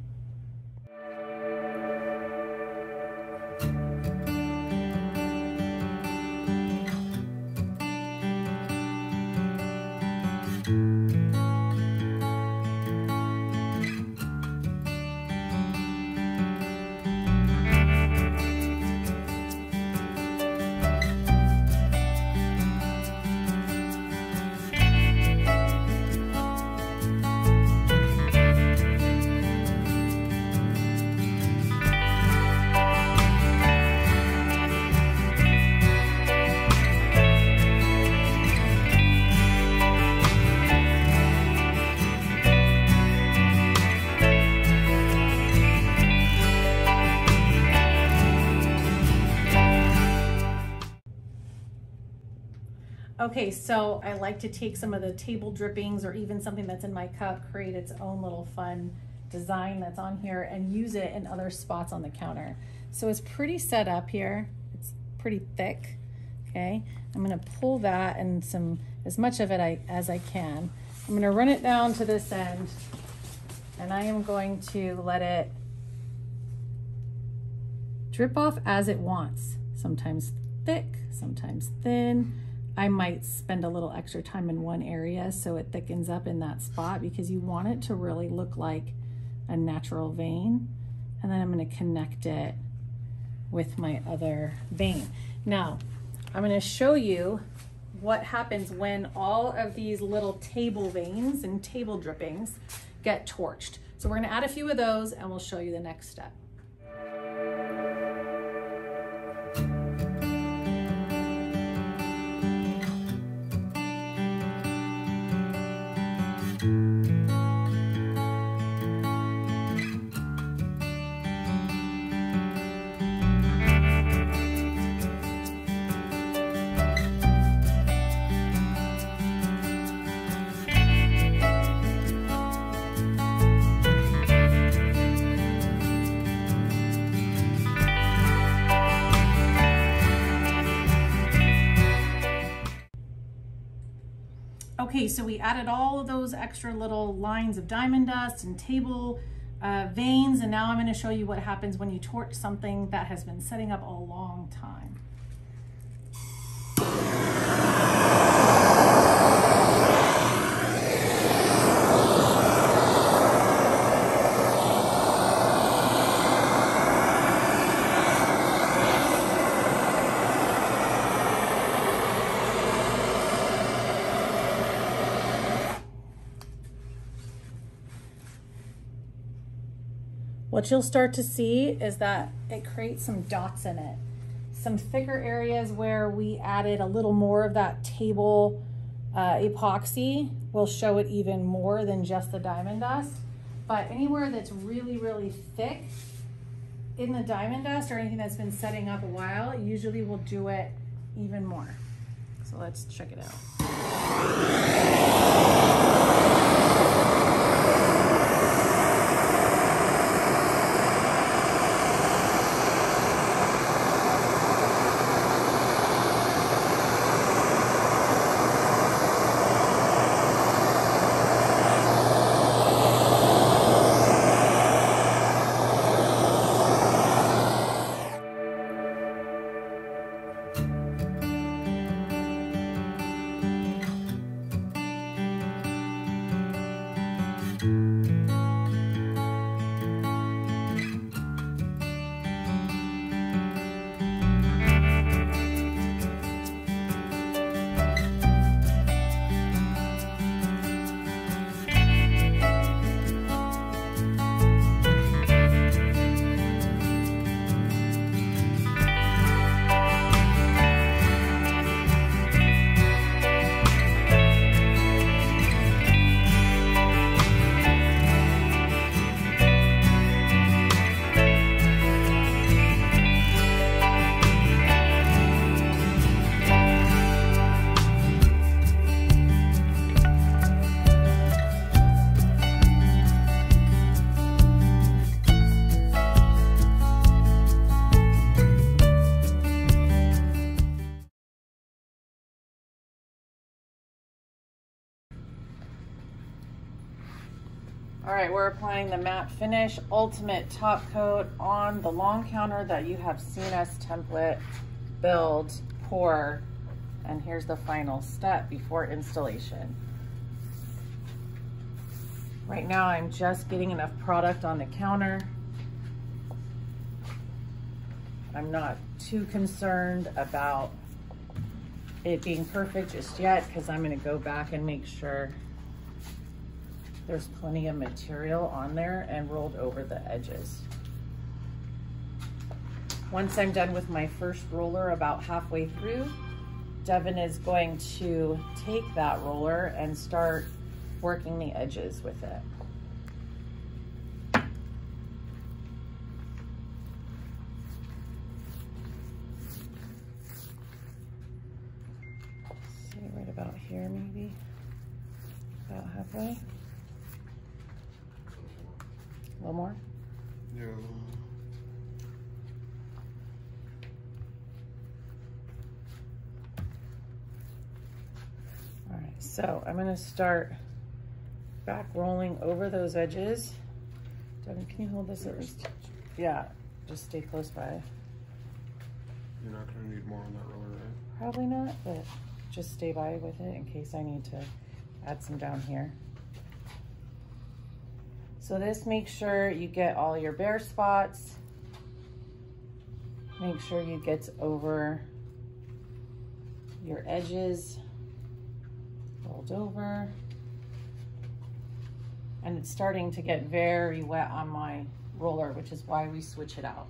Okay, so I like to take some of the table drippings or even something that's in my cup, create its own little fun design that's on here and use it in other spots on the counter. So it's pretty set up here. It's pretty thick, okay? I'm gonna pull that and as much of it as I can. I'm gonna run it down to this end and I am going to let it drip off as it wants. Sometimes thick, sometimes thin. I might spend a little extra time in one area so it thickens up in that spot because you want it to really look like a natural vein. And then I'm going to connect it with my other vein. Now, I'm going to show you what happens when all of these little table veins and table drippings get torched. So we're going to add a few of those and we'll show you the next step. Okay, so we added all of those extra little lines of diamond dust and table veins, and now I'm going to show you what happens when you torch something that has been setting up a long time. What you'll start to see is that it creates some dots in it. Some thicker areas where we added a little more of that table epoxy will show it even more than just the diamond dust. But anywhere that's really, really thick in the diamond dust or anything that's been setting up a while, usually will do it even more. So let's check it out. All right, we're applying the matte finish ultimate top coat on the long counter that you have seen us template, build, pour, and here's the final step before installation. Right now I'm just getting enough product on the counter. I'm not too concerned about it being perfect just yet because I'm going to go back and make sure there's plenty of material on there and rolled over the edges. Once I'm done with my first roller about halfway through, Devin is going to take that roller and start working the edges with it. See, right about here maybe, about halfway. A little more? Yeah. All right, so I'm gonna start back rolling over those edges. Devin, can you hold this at least? Yeah, just stay close by. You're not gonna need more on that roller, right? Probably not, but just stay by with it in case I need to add some down here. So this, make sure you get all your bare spots. Make sure you get over your edges, rolled over. And it's starting to get very wet on my roller, which is why we switch it out.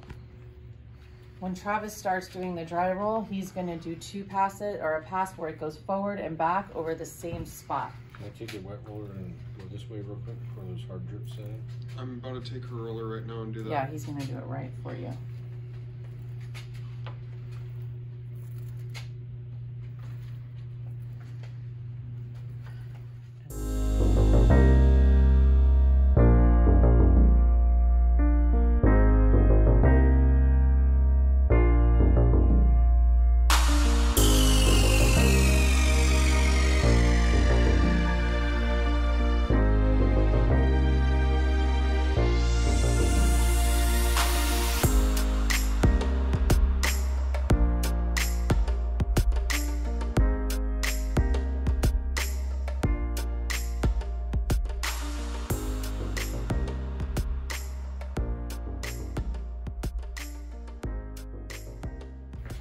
When Travis starts doing the dry roll, he's gonna do two passes, or a pass where it goes forward and back over the same spot. Can I take your wet roller and go this way real quick for those hard drips in? I'm about to take her roller right now and do that. Yeah, he's gonna do it right for you.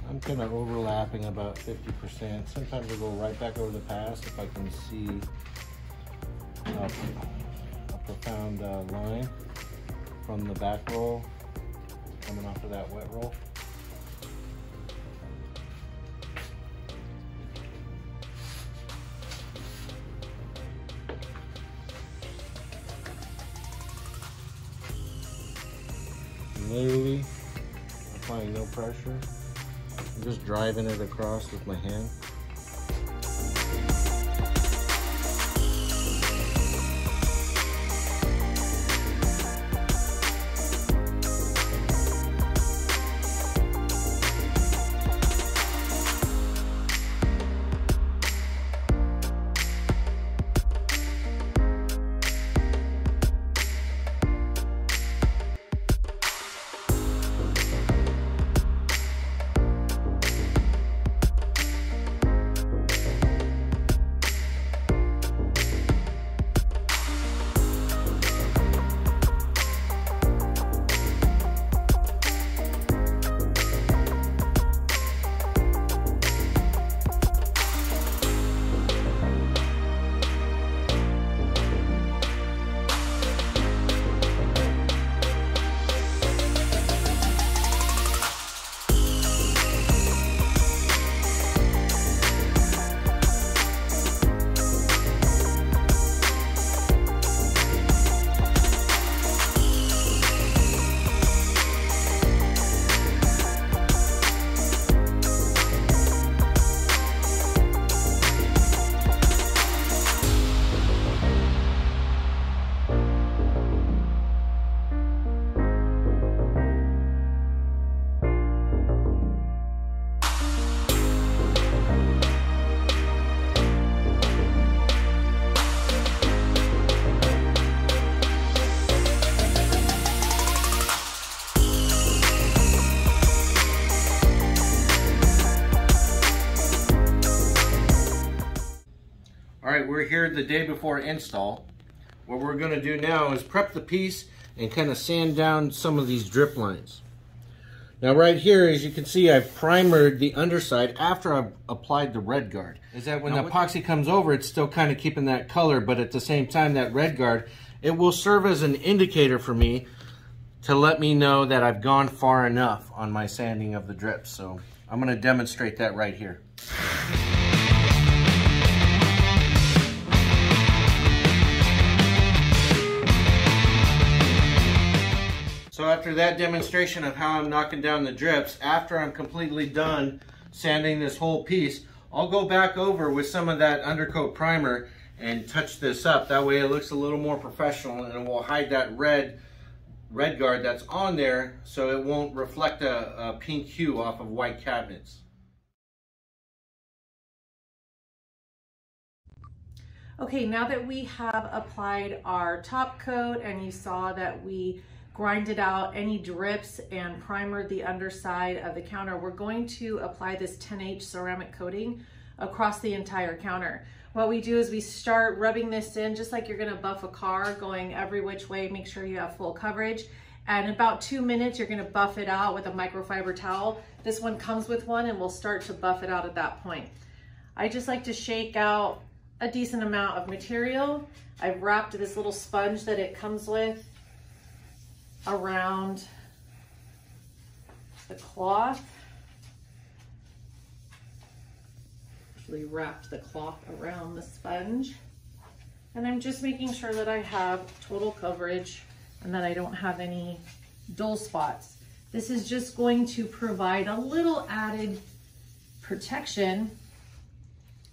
I'm kind of overlapping about 50%. Sometimes I go right back over the pass if I can see a profound line from the back roll coming off of that wet roll. Literally applying no pressure. I'm just driving it across with my hand. All right, we're here the day before install. What we're gonna do now is prep the piece and kind of sand down some of these drip lines. Now right here, as you can see, I've primered the underside after I've applied the red guard. Is that when the epoxy comes over, it's still kind of keeping that color, but at the same time, that red guard, it will serve as an indicator for me to let me know that I've gone far enough on my sanding of the drips. So I'm gonna demonstrate that right here. So after that demonstration of how I'm knocking down the drips, after I'm completely done sanding this whole piece, I'll go back over with some of that undercoat primer and touch this up. That way it looks a little more professional, and it will hide that red guard that's on there so it won't reflect a pink hue off of white cabinets. Okay, now that we have applied our top coat and you saw that we grinded out any drips and primered the underside of the counter, we're going to apply this 10H ceramic coating across the entire counter. What we do is we start rubbing this in just like you're gonna buff a car, going every which way, make sure you have full coverage. And in about 2 minutes, you're gonna buff it out with a microfiber towel. This one comes with one, and we'll start to buff it out at that point. I just like to shake out a decent amount of material. I've wrapped this little sponge that it comes with around the cloth. Actually wrapped the cloth around the sponge. And I'm just making sure that I have total coverage and that I don't have any dull spots. This is just going to provide a little added protection,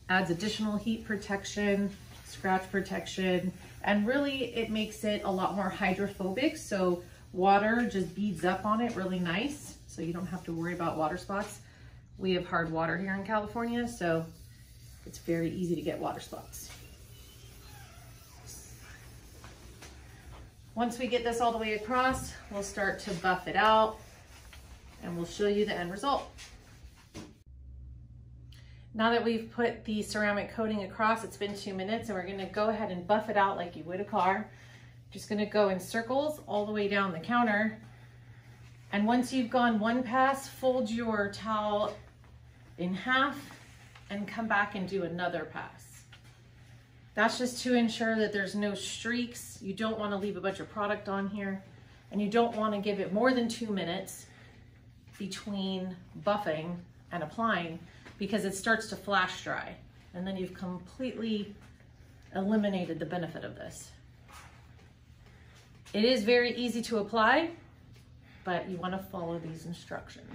adds additional heat protection, scratch protection, and really it makes it a lot more hydrophobic, so water just beads up on it really nice, so you don't have to worry about water spots. We have hard water here in California, so it's very easy to get water spots. Once we get this all the way across, we'll start to buff it out and we'll show you the end result. Now that we've put the ceramic coating across, it's been 2 minutes, and we're gonna go ahead and buff it out like you would a car. Just gonna go in circles all the way down the counter. And once you've gone one pass, fold your towel in half and come back and do another pass. That's just to ensure that there's no streaks. You don't wanna leave a bunch of product on here, and you don't wanna give it more than 2 minutes between buffing and applying, because it starts to flash dry, and then you've completely eliminated the benefit of this. It is very easy to apply, but you want to follow these instructions.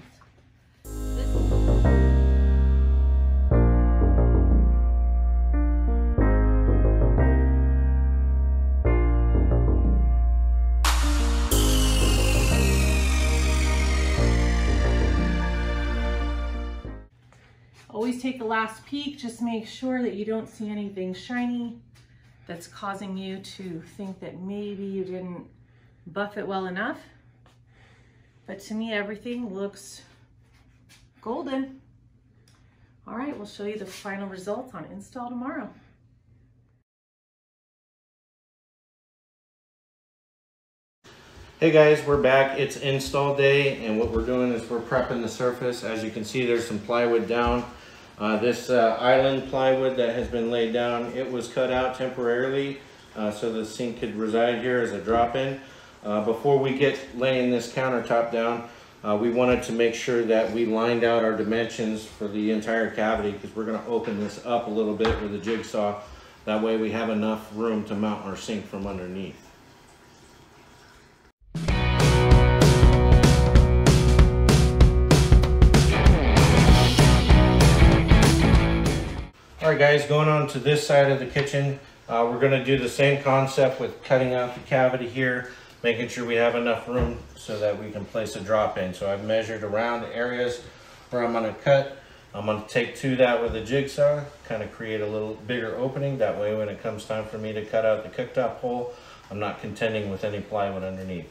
Always take a last peek, just make sure that you don't see anything shiny that's causing you to think that maybe you didn't buff it well enough. But to me, everything looks golden. All right, we'll show you the final results on install tomorrow. Hey guys, we're back. It's install day, and what we're doing is we're prepping the surface. As you can see, there's some plywood down. This island plywood that has been laid down, it was cut out temporarily so the sink could reside here as a drop-in. Before we get laying this countertop down, we wanted to make sure that we lined out our dimensions for the entire cavity, because we're going to open this up a little bit with a jigsaw. That way we have enough room to mount our sink from underneath. Alright guys, going on to this side of the kitchen, we're going to do the same concept with cutting out the cavity here, making sure we have enough room so that we can place a drop in. So I've measured around the areas where I'm going to cut. I'm going to take to that with a jigsaw, kind of create a little bigger opening. That way when it comes time for me to cut out the cooktop hole, I'm not contending with any plywood underneath.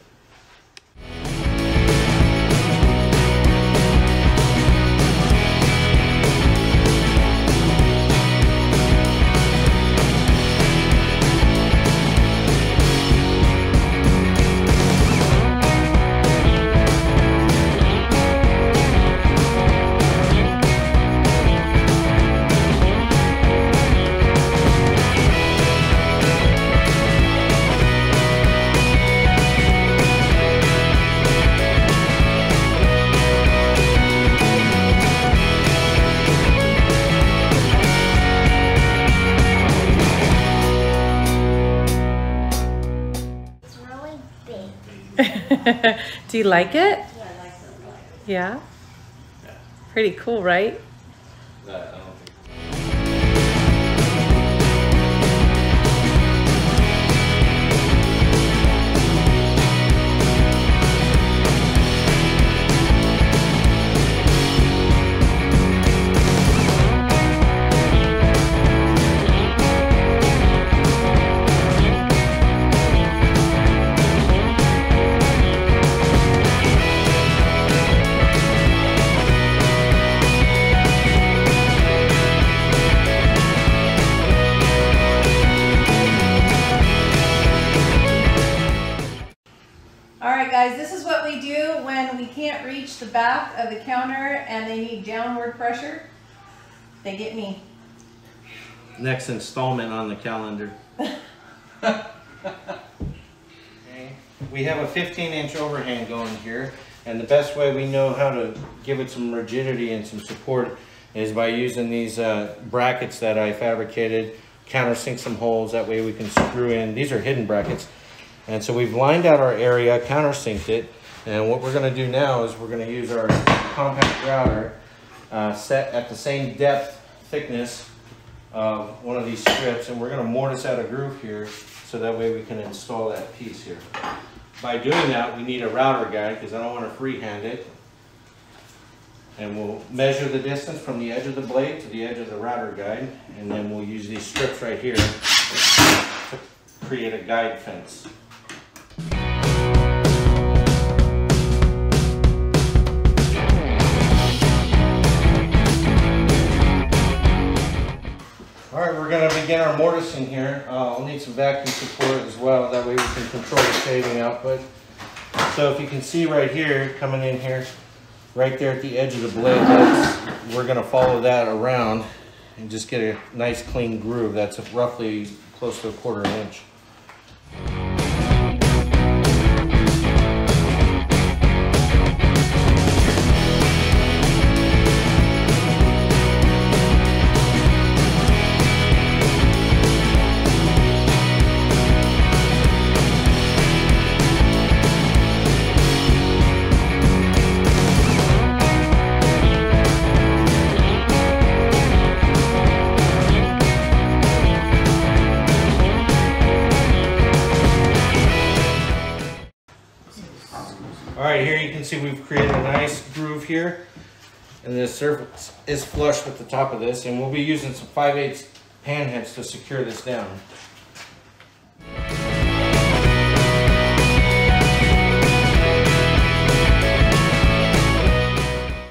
Do you like it? Yeah, I like the black. Yeah? Pretty cool, right? I don't think. Alright guys, this is what we do when we can't reach the back of the counter and they need downward pressure. They get me. Next installment on the calendar. Okay. We have a 15-inch overhang going here, and the best way we know how to give it some rigidity and some support is by using these brackets that I fabricated, countersink some holes, that way we can screw in. These are hidden brackets. And so we've lined out our area, countersinked it, and what we're going to do now is we're going to use our compact router set at the same depth, thickness of one of these strips, and we're going to mortise out a groove here so that way we can install that piece here. By doing that, we need a router guide because I don't want to freehand it. And we'll measure the distance from the edge of the blade to the edge of the router guide, and then we'll use these strips right here to create a guide fence. Alright, we're going to begin our mortising here. We'll need some vacuum support as well, that way we can control the shaving output. So if you can see right here, coming in here, right there at the edge of the blade, we're going to follow that around and just get a nice clean groove that's roughly close to a 1/4 inch. Alright, here you can see we've created a nice groove here, and this surface is flush with the top of this, and we'll be using some 5/8 pan heads to secure this down.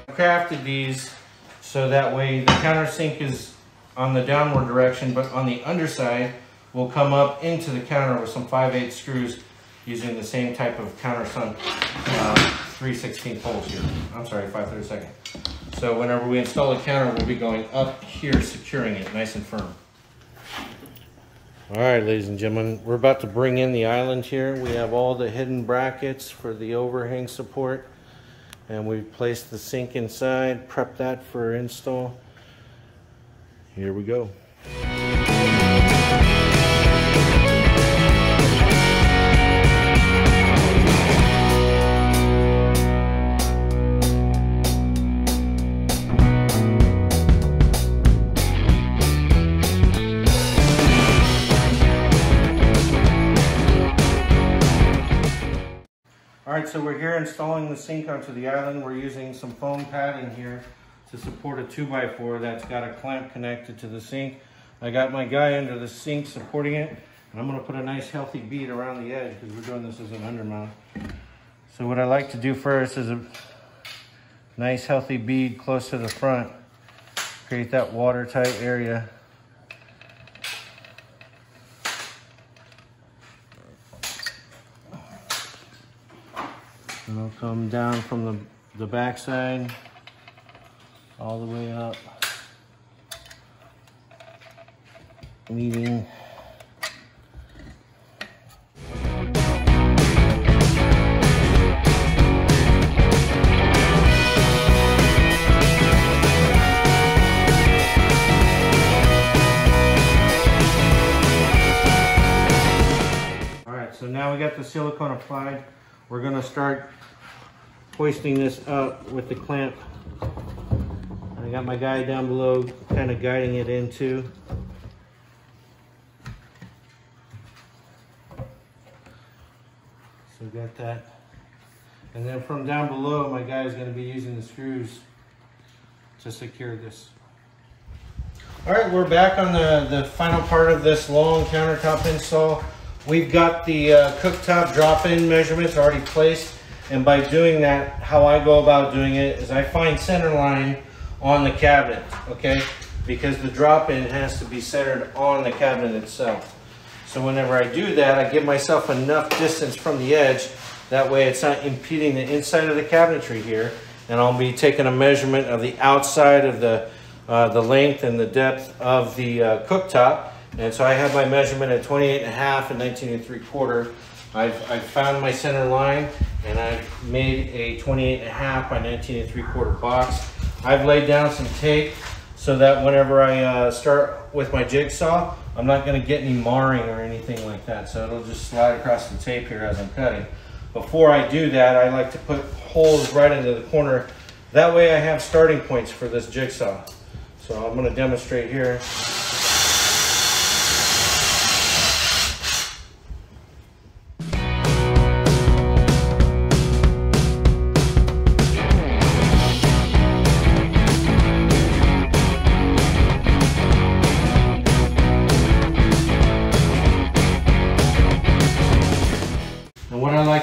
I crafted these so that way the countersink is on the downward direction, but on the underside will come up into the counter with some 5/8 screws using the same type of countersunk 3/16 holes here. I'm sorry, 5/32. So whenever we install the counter, we'll be going up here, securing it nice and firm. All right, ladies and gentlemen, we're about to bring in the island here. We have all the hidden brackets for the overhang support, and we've placed the sink inside, prepped that for install. Here we go. Alright, so we're here installing the sink onto the island. We're using some foam padding here to support a 2x4 that's got a clamp connected to the sink. I got my guy under the sink supporting it, and I'm going to put a nice healthy bead around the edge because we're doing this as an undermount. So what I like to do first is a nice healthy bead close to the front, create that watertight area. And it'll come down from the back side all the way up, meeting. All right, so now we got the silicone applied. we're gonna start hoisting this up with the clamp. I got my guy down below kind of guiding it into. So we got that. And then from down below, my guy is going to be using the screws to secure this. All right, we're back on the final part of this long countertop install. We've got the cooktop drop-in measurements already placed. And by doing that, how I go about doing it is I find center line on the cabinet, okay? Because the drop-in has to be centered on the cabinet itself. So whenever I do that, I give myself enough distance from the edge. That way it's not impeding the inside of the cabinetry here. And I'll be taking a measurement of the outside of the length and the depth of the cooktop. And so I have my measurement at 28.5 and 19 3/4. I've found my center line and I've made a 28.5 by 19 3/4 box. I've laid down some tape so that whenever I start with my jigsaw, I'm not going to get any marring or anything like that. So it'll just slide across the tape here as I'm cutting. Before I do that, I like to put holes right into the corner. That way I have starting points for this jigsaw. So I'm going to demonstrate here.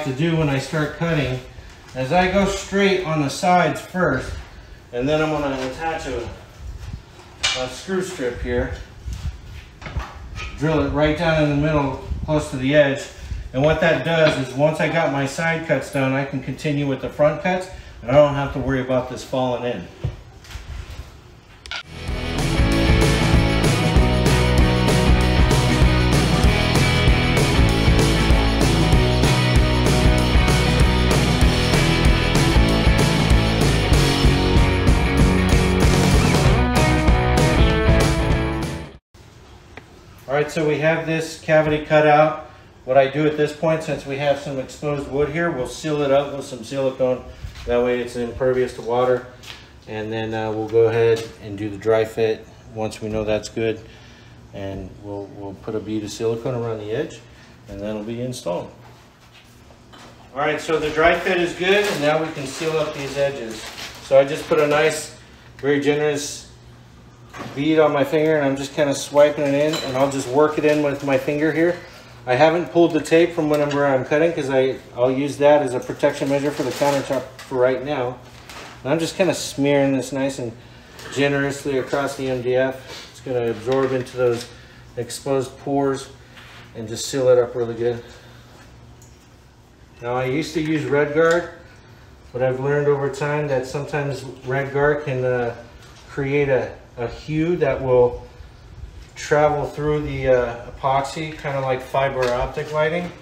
To do when I start cutting is I go straight on the sides first, and then I'm going to attach a screw strip here, drill it right down in the middle close to the edge, and what that does is once I got my side cuts done, I can continue with the front cuts and I don't have to worry about this falling in. Alright, so we have this cavity cut out. What I do at this point, since we have some exposed wood here, we'll seal it up with some silicone. That way it's impervious to water. And then we'll go ahead and do the dry fit once we know that's good. And we'll put a bead of silicone around the edge, and then it'll be installed. Alright, so the dry fit is good, and now we can seal up these edges. So I just put a nice, very generous bead on my finger, and I'm just kind of swiping it in, and I'll just work it in with my finger here. I haven't pulled the tape from whenever I'm cutting because I'll use that as a protection measure for the countertop for right now. And I'm just kind of smearing this nice and generously across the MDF. It's going to absorb into those exposed pores and just seal it up really good. Now I used to use Red Guard, but I've learned over time that sometimes Red Guard can create a hue that will travel through the epoxy, kind of like fiber optic lighting.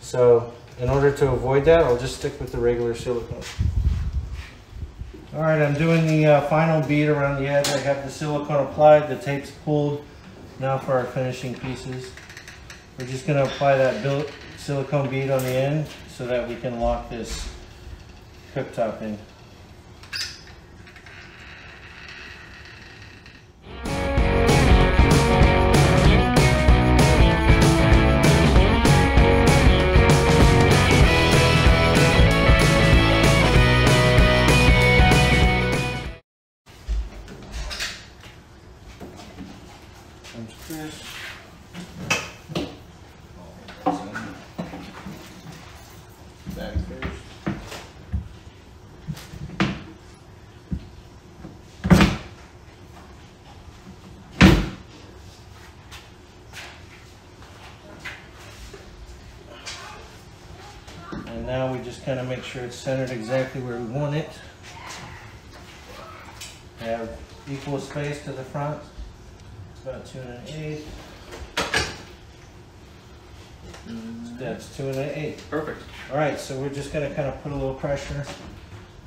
So in order to avoid that, I'll just stick with the regular silicone. All right, I'm doing the final bead around the edge. I have the silicone applied, the tape's pulled. Now for our finishing pieces. We're just going to apply that silicone bead on the end so that we can lock this cooktop in. And now we just kind of make sure it's centered exactly where we want it. Have equal space to the front. It's about 2 1/8. That's 2 1/8. Perfect. All right, so we're just going to kind of put a little pressure.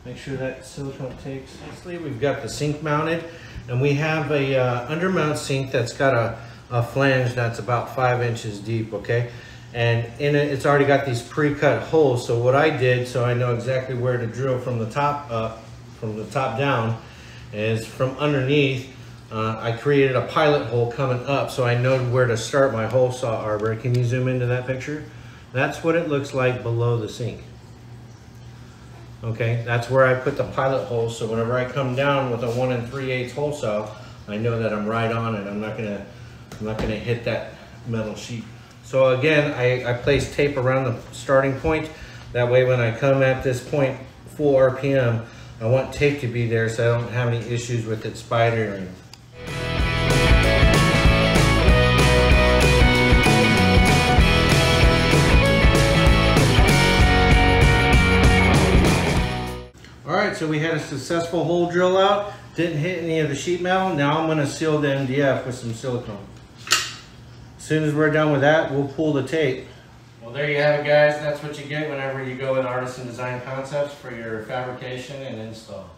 Make sure that silicone takes. Lastly, we've got the sink mounted, and we have a undermount sink that's got a flange that's about 5 inches deep. Okay, And in it, it's already got these pre-cut holes. So what I did, so I know exactly where to drill from the top up, from the top down, is from underneath, I created a pilot hole coming up so I know where to start my hole saw arbor. Can you zoom into that picture? That's what it looks like below the sink. Okay, that's where I put the pilot hole, so whenever I come down with a 1 3/8 hole saw, I know that I'm right on it. I'm not gonna hit that metal sheet. So again, I place tape around the starting point. That way when I come at this point, full RPM, I want tape to be there so I don't have any issues with it spidering. All right, so we had a successful hole drill out. Didn't hit any of the sheet metal. Now I'm gonna seal the MDF with some silicone. As soon as we're done with that, we'll pull the tape. Well, there you have it, guys. That's what you get whenever you go with Artisan Design Concepts for your fabrication and install.